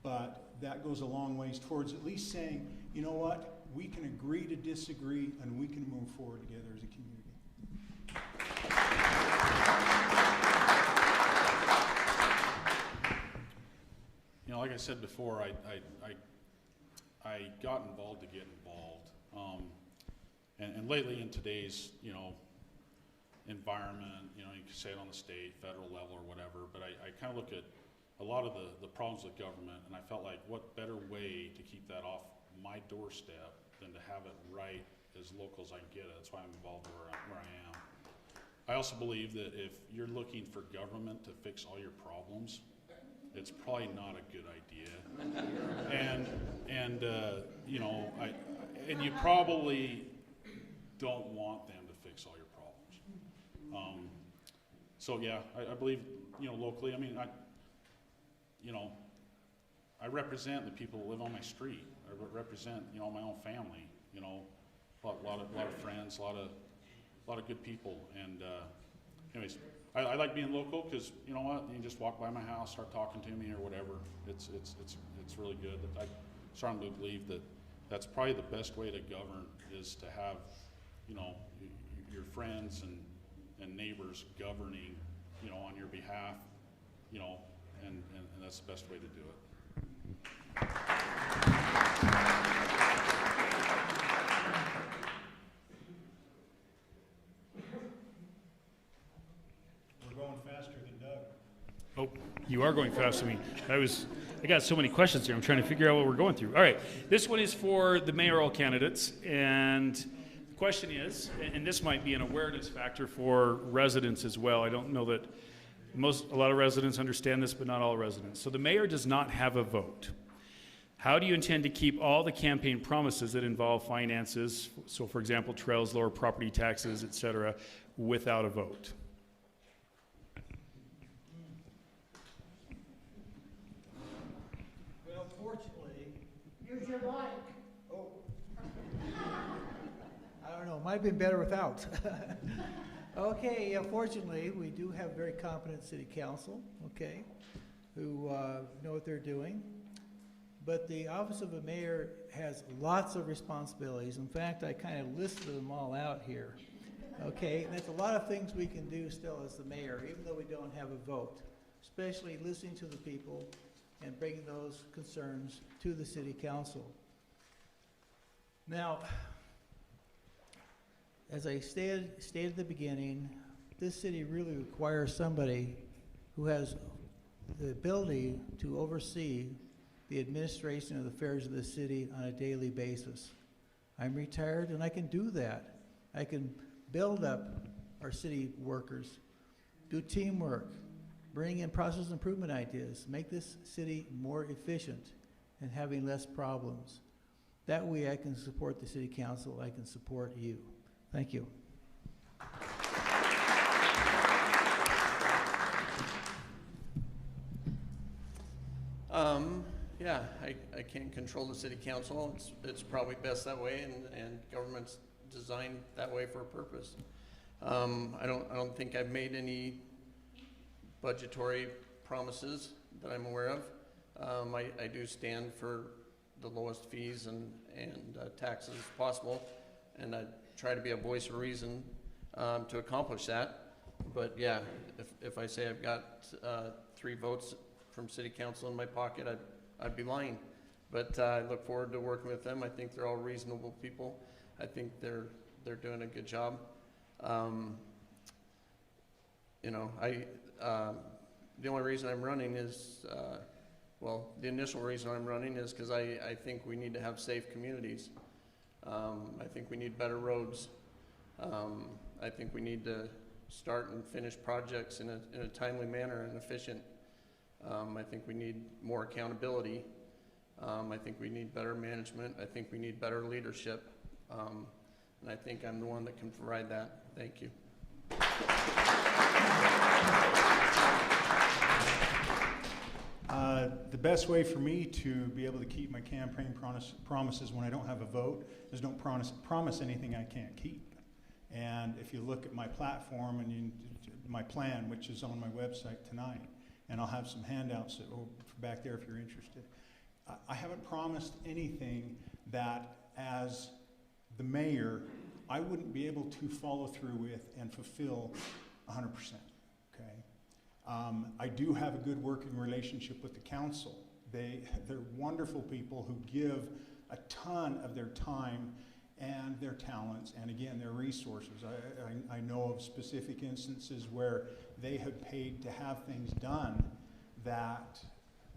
But that goes a long ways towards at least saying, you know what, we can agree to disagree and we can move forward together as a community. You know, like I said before, I got involved to get involved. And lately in today's, you know, environment, you know, you can say it on the state, federal level or whatever, but I kind of look at a lot of the problems with government, and I felt like what better way to keep that off my doorstep than to have it right as local as I can get it. That's why I'm involved where I am. I also believe that if you're looking for government to fix all your problems, it's probably not a good idea. and you know, and you probably don't want them to fix all your problems. So yeah, I believe, you know, locally, I mean, I represent the people that live on my street. I represent, you know, my own family, you know, a lot of friends, a lot of good people. And anyways, I like being local because, you know what, you can just walk by my house, start talking to me or whatever. It's really good. I strongly believe that that's probably the best way to govern is to have, you know, your friends and neighbors governing, you know, on your behalf, you know, and that's the best way to do it. We're going faster than Doug. Oh, you are going fast to me. I got so many questions here. I'm trying to figure out what we're going through. All right, this one is for the mayoral candidates, and the question is, and this might be an awareness factor for residents as well. I don't know that a lot of residents understand this, but not all residents. So the mayor does not have a vote. How do you intend to keep all the campaign promises that involve finances, so for example, trails, lower property taxes, et cetera, without a vote? Well, fortunately, Here's your mic. oh. I don't know, might have been better without. Okay, fortunately, we do have very competent city council, okay, who know what they're doing. But the office of a mayor has lots of responsibilities. In fact, I kind of listed them all out here. Okay, and there's a lot of things we can do still as the mayor, even though we don't have a vote, especially listening to the people and bringing those concerns to the city council. Now, as I stated at the beginning, this city really requires somebody who has the ability to oversee the administration of the affairs of the city on a daily basis. I'm retired and I can do that. I can build up our city workers, do teamwork, bring in process improvement ideas, make this city more efficient and having less problems. That way I can support the city council, I can support you. Thank you. Yeah, I can't control the city council. It's probably best that way, and government's designed that way for a purpose. I don't think I've made any budgetary promises that I'm aware of. I do stand for the lowest fees and taxes as possible, and I try to be a voice of reason to accomplish that. But yeah, if I say I've got 3 votes from city council in my pocket, I'd be lying. But I look forward to working with them. I think they're all reasonable people. I think they're doing a good job. You know, the only reason I'm running is, well, the initial reason I'm running is because I think we need to have safe communities. I think we need better roads. I think we need to start and finish projects in a timely manner and efficient. I think we need more accountability. I think we need better management. I think we need better leadership. And I think I'm the one that can provide that. Thank you. The best way for me to be able to keep my campaign promises when I don't have a vote is don't promise anything I can't keep. And if you look at my platform and my plan, which is on my website tonight, and I'll have some handouts back there if you're interested, I haven't promised anything that as the mayor I wouldn't be able to follow through with and fulfill 100%, okay? I do have a good working relationship with the council. They're wonderful people who give a ton of their time and their talents and again their resources. I know of specific instances where they have paid to have things done that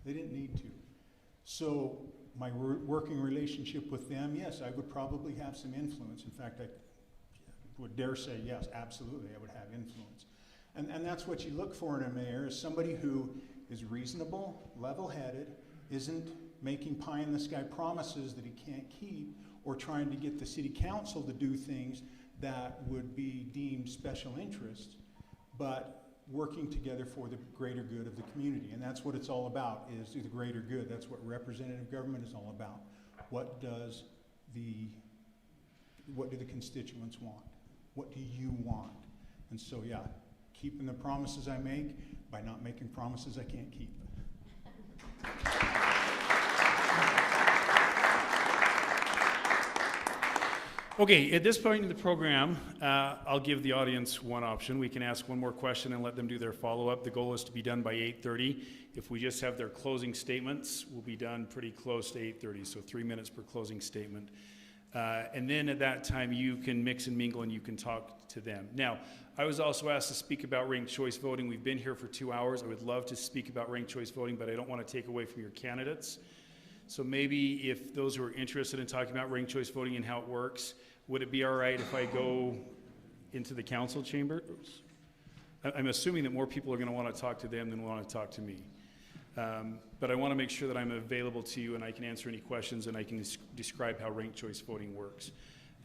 they didn't need to. So my working relationship with them, yes, I would probably have some influence. In fact, I would dare say yes, absolutely, I would have influence. And that's what you look for in a mayor, is somebody who is reasonable, level-headed, isn't making pie-in-the-sky promises that he can't keep, or trying to get the city council to do things that would be deemed special interest, but working together for the greater good of the community. And that's what it's all about, is the greater good. That's what representative government is all about. What do the constituents want? What do you want? And so, yeah, keeping the promises I make by not making promises I can't keep. Okay, at this point in the program, I'll give the audience one option. We can ask one more question and let them do their follow-up. The goal is to be done by 8:30. If we just have their closing statements, we'll be done pretty close to 8:30, so 3 minutes per closing statement. And then at that time, you can mix and mingle and you can talk to them. Now, I was also asked to speak about ranked choice voting. We've been here for 2 hours. I would love to speak about ranked choice voting, but I don't want to take away from your candidates. So maybe if those who are interested in talking about ranked choice voting and how it works, would it be all right if I go into the council chambers? I'm assuming that more people are going to want to talk to them than want to talk to me. But I want to make sure that I'm available to you and I can answer any questions and I can describe how ranked choice voting works.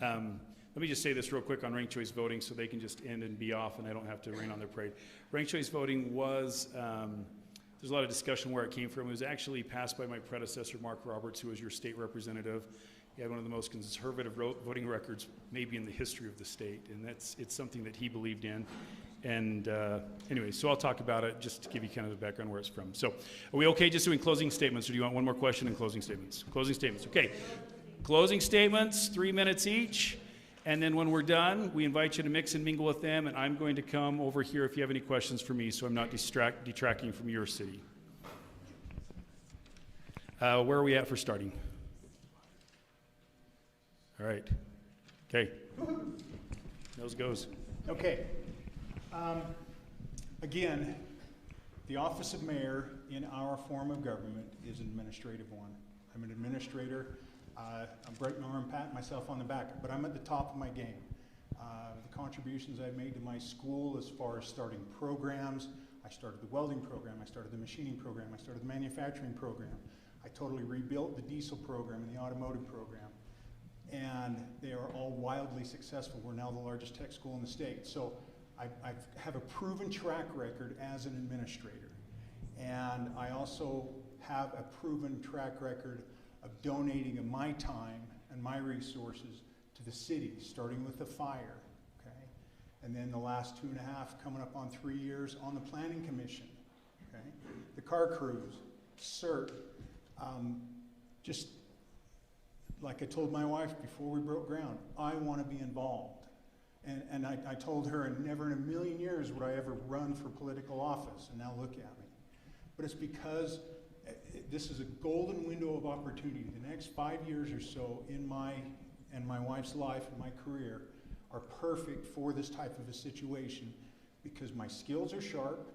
Let me just say this real quick on ranked choice voting so they can just end and be off and I don't have to rain on their parade. Ranked choice voting was, there's a lot of discussion where it came from. It was actually passed by my predecessor, Mark Roberts, who was your state representative. He had one of the most conservative voting records maybe in the history of the state, and it's something that he believed in. And anyway, so I'll talk about it just to give you kind of the background where it's from. So are we okay just doing closing statements, or do you want one more question and closing statements? Closing statements, okay. Closing statements, 3 minutes each. And then when we're done, we invite you to mix and mingle with them, and I'm going to come over here if you have any questions for me so I'm not detracting from your city. Where are we at for starting? All right. Okay. Nose goes. Okay. Again, the office of mayor in our form of government is an administrative one. I'm an administrator. I'm breaking my arm, patting myself on the back, but I'm at the top of my game. The contributions I've made to my school as far as starting programs, I started the welding program, I started the machining program, I started the manufacturing program. I totally rebuilt the diesel program and the automotive program. and they are all wildly successful. We're now the largest tech school in the state. So I have a proven track record as an administrator. And I also have a proven track record of donating of my time and my resources to the city, starting with the fire, okay? And then the last 2.5, coming up on 3 years on the planning commission, okay? The car crews, CERT, just like I told my wife before we broke ground, I want to be involved. And I told her, and never in a million years would I ever run for political office, and now look at me. But it's because this is a golden window of opportunity. The next 5 years or so in my and my wife's life and my career are perfect for this type of a situation because my skills are sharp.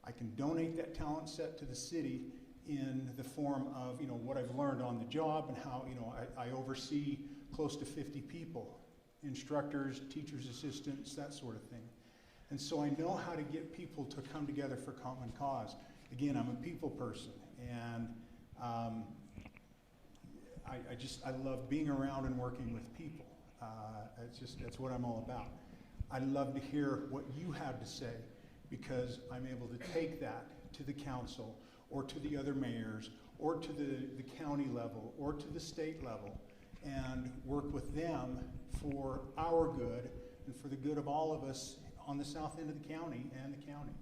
I can donate that talent set to the city in the form of, you know, what I've learned on the job and how, you know, I oversee close to 50 people, instructors, teachers' assistants, that sort of thing. And so I know how to get people to come together for common cause. Again, I'm a people person, and I love being around and working with people. That's what I'm all about. I love to hear what you have to say because I'm able to take that to the council or to the other mayors or to the county level or to the state level and work with them for our good and for the good of all of us on the south end of the county and the county.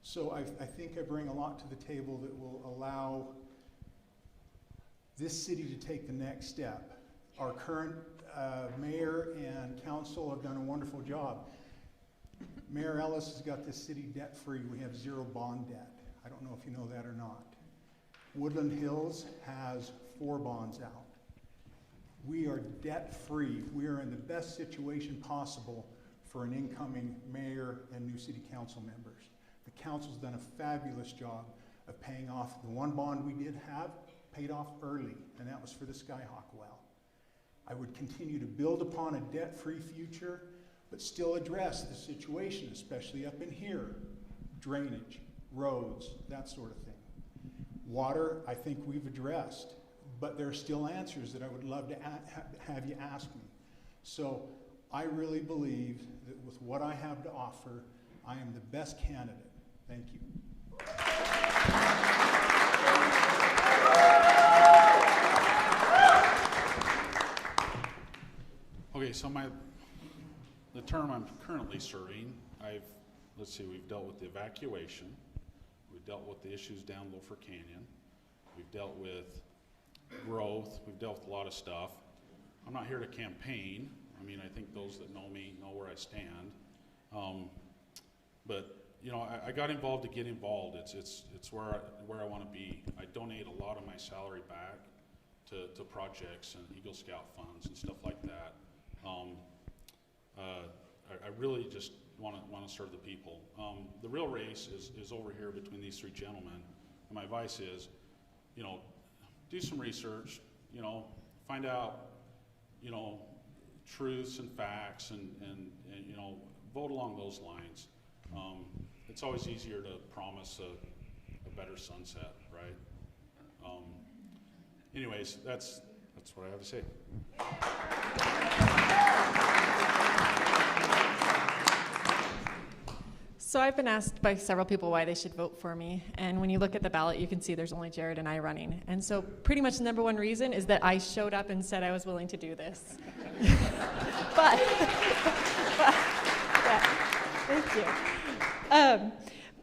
So I think I bring a lot to the table that will allow this city to take the next step. Our current mayor and council have done a wonderful job. Mayor Ellis has got this city debt-free. We have 0 bond debt. I don't know if you know that or not. Woodland Hills has 4 bonds out. We are debt-free. We are in the best situation possible for an incoming mayor and new city council members. The council's done a fabulous job of paying off the 1 bond we did have, paid off early, and that was for the Skyhawk well. I would continue to build upon a debt-free future, but still address the situation, especially up in here. Drainage, roads, that sort of thing. Water, I think we've addressed, but there are still answers that I would love to have you ask me. So I really believe that with what I have to offer, I am the best candidate. Thank you. Okay, so the term I'm currently serving, we've dealt with the evacuation, we've dealt with the issues down Loafer Canyon, we've dealt with growth, we've dealt with a lot of stuff. I'm not here to campaign. I mean, I think those that know me know where I stand. But you know, I got involved to get involved. It's where I want to be. I donate a lot of my salary back to projects and Eagle Scout funds and stuff like that. I really just want to serve the people. The real race is over here between these 3 gentlemen. And my advice is, you know, do some research. You know, find out, you know, truths and facts, and you know, vote along those lines. It's always easier to promise a better sunset, right? Anyways, that's what I have to say. So I've been asked by several people why they should vote for me, and when you look at the ballot, you can see there's only Jared and I running. And so pretty much the -- 1 reason is that I showed up and said I was willing to do this. but yeah, thank you.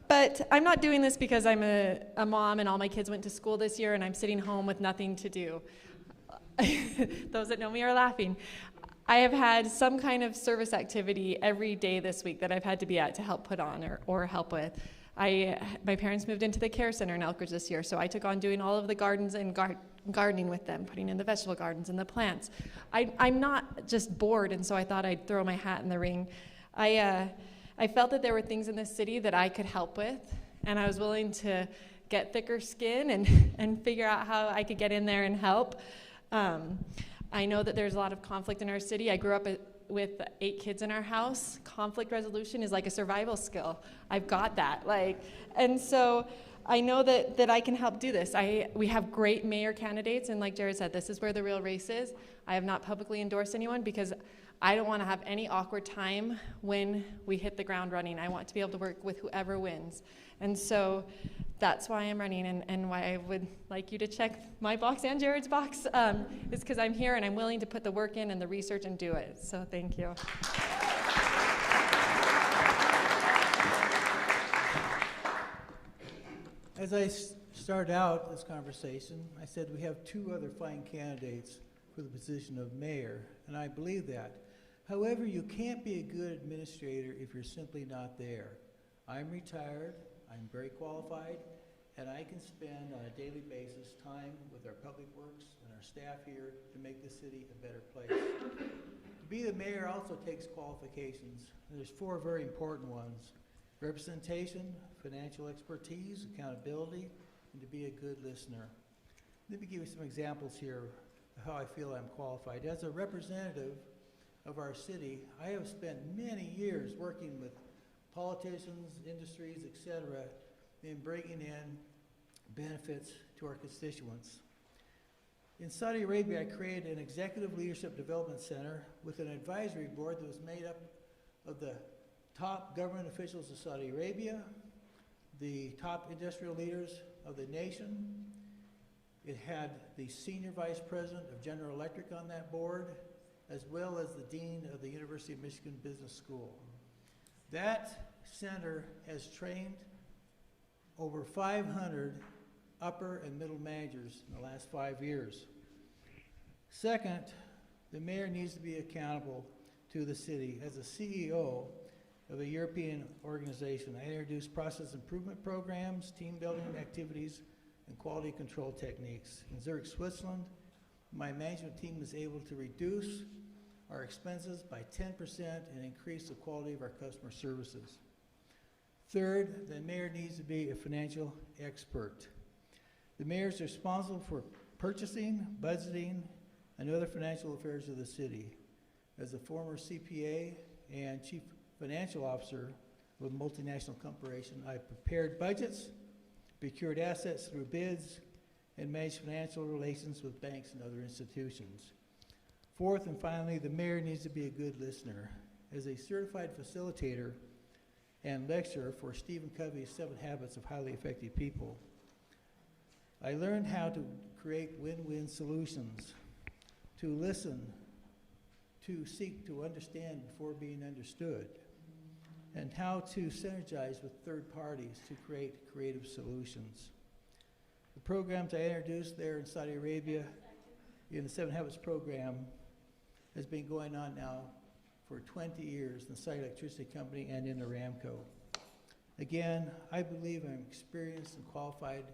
But I'm not doing this because I'm a mom and all my kids went to school this year and I'm sitting home with nothing to do. Those that know me are laughing. I have had some kind of service activity every day this week that I've had to be at to help put on or help with. My parents moved into the care center in Elk Ridge this year, so I took on doing all of the gardens and gardening with them, putting in the vegetable gardens and the plants. I'm not just bored, and so I thought I'd throw my hat in the ring. I felt that there were things in this city that I could help with, and I was willing to get thicker skin and figure out how I could get in there and help. I know that there's a lot of conflict in our city. I grew up with 8 kids in our house. Conflict resolution is like a survival skill. I've got that. And so I know that I can help do this. We have great mayor candidates, and like Jared said, this is where the real race is. I have not publicly endorsed anyone because I don't want to have any awkward time when we hit the ground running. I want to be able to work with whoever wins. And so that's why I'm running, and why I would like you to check my box and Jared's box is because I'm here and I'm willing to put the work in and the research and do it. So thank you. As I started out this conversation, I said we have two other fine candidates for the position of mayor, and I believe that. However, you can't be a good administrator if you're simply not there. I'm retired, I'm very qualified, and I can spend on a daily basis time with our public works and our staff here to make the city a better place. To be the mayor also takes qualifications, and there's 4 very important ones: representation, financial expertise, accountability, and to be a good listener. Let me give you some examples here of how I feel I'm qualified. As a representative of our city, I have spent many years working with politicians, industries, etc., in bringing in benefits to our constituents. In Saudi Arabia, I created an executive leadership development center with an advisory board that was made up of the top government officials of Saudi Arabia, the top industrial leaders of the nation. It had the senior vice president of General Electric on that board, as well as the dean of the University of Michigan Business School. That center has trained over 500 upper and middle managers in the last 5 years. Second, the mayor needs to be accountable to the city. As a CEO of a European organization, I introduced process improvement programs, team building activities, and quality control techniques. In Zurich, Switzerland, my management team was able to reduce our expenses by 10% and increase the quality of our customer services. Third, the mayor needs to be a financial expert. The mayor is responsible for purchasing, budgeting, and other financial affairs of the city. As a former CPA and chief financial officer of a multinational corporation, I prepared budgets, procured assets through bids, and managed financial relations with banks and other institutions. Fourth and finally, the mayor needs to be a good listener. As a certified facilitator and lecturer for Stephen Covey's 7 Habits of Highly Effective People, I learned how to create win-win solutions, to listen, to seek to understand before being understood, and how to synergize with third parties to create creative solutions. The programs I introduced there in Saudi Arabia in the 7 Habits program has been going on now for 20 years in the Saudi Electricity Company and in Aramco. Again, I believe I'm experienced and qualified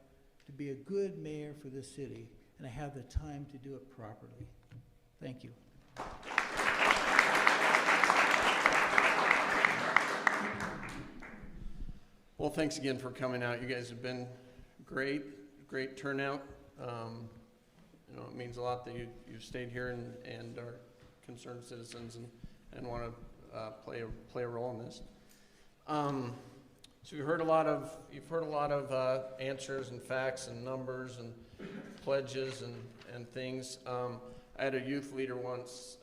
to be a good mayor for this city, and I have the time to do it properly. Thank you. Well, thanks again for coming out. You guys have been great turnout. It means a lot that you've stayed here and are concerned citizens and want to play a role in this. So you've heard a lot of answers and facts and numbers and pledges and things. I had a youth leader once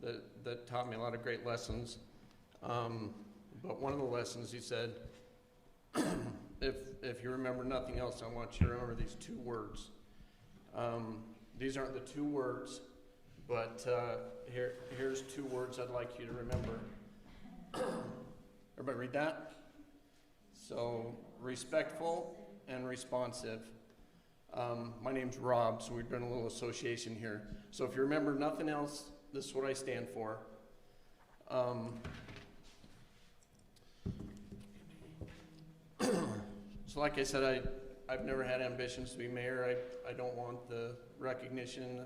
that taught me a lot of great lessons. But one of the lessons he said, if you remember nothing else, I want you to remember these 2 words. These aren't the 2 words, but here's 2 words I'd like you to remember. Everybody read that? So, respectful and responsive. My name's Rob, so we've done a little association here. So if you remember nothing else, this is what I stand for. So like I said, I've never had ambitions to be mayor. I don't want the recognition.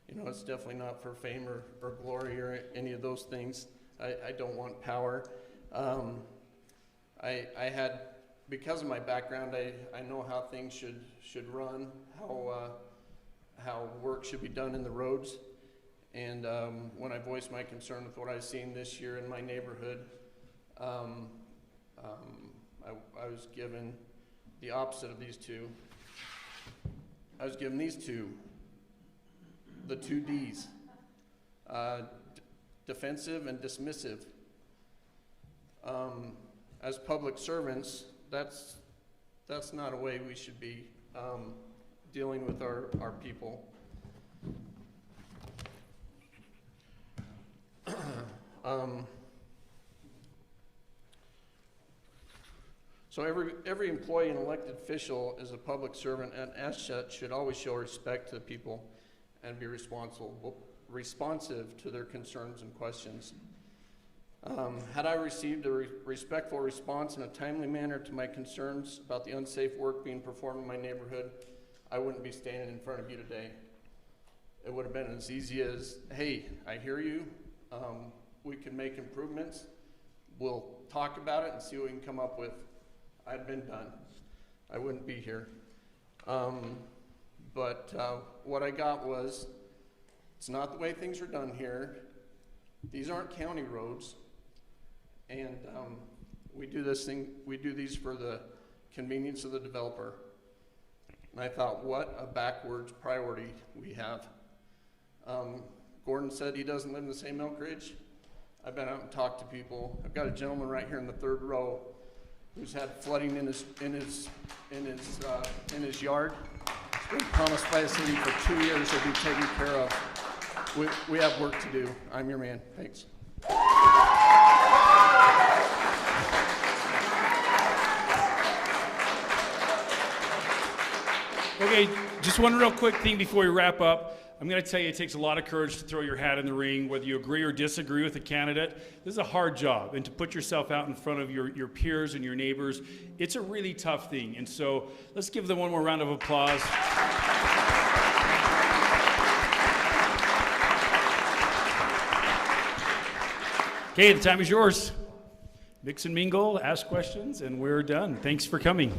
It's definitely not for fame or glory or any of those things. I don't want power. I had, because of my background, I know how things should run, how work should be done in the roads. And when I voiced my concern with what I've seen this year in my neighborhood, I was given the opposite of these two. I was given these two, the two Ds, defensive and dismissive. As public servants, that's not a way we should be dealing with our people. So every employee and elected official is a public servant, and as such should always show respect to the people and be responsive to their concerns and questions. Had I received a respectful response in a timely manner to my concerns about the unsafe work being performed in my neighborhood, I wouldn't be standing in front of you today. It would have been as easy as, hey, I hear you. We can make improvements. We'll talk about it and see what we can come up with. I'd been done. I wouldn't be here. But what I got was, it's not the way things are done here. These aren't county roads. And we do these for the convenience of the developer. And I thought, what a backwards priority we have. Gordon said he doesn't live in the same Elk Ridge. I've been out and talked to people. I've got a gentleman right here in the third row who's had flooding in his yard. It's been promised by the city for 2 years it'll be taken care of. We have work to do. I'm your man. Thanks. Okay, just one real quick thing before we wrap up. I'm going to tell you it takes a lot of courage to throw your hat in the ring, whether you agree or disagree with a candidate. This is a hard job, and to put yourself out in front of your peers and your neighbors, it's a really tough thing. And so let's give them one more round of applause. Okay, the time is yours. Mix and mingle, ask questions, and we're done. Thanks for coming.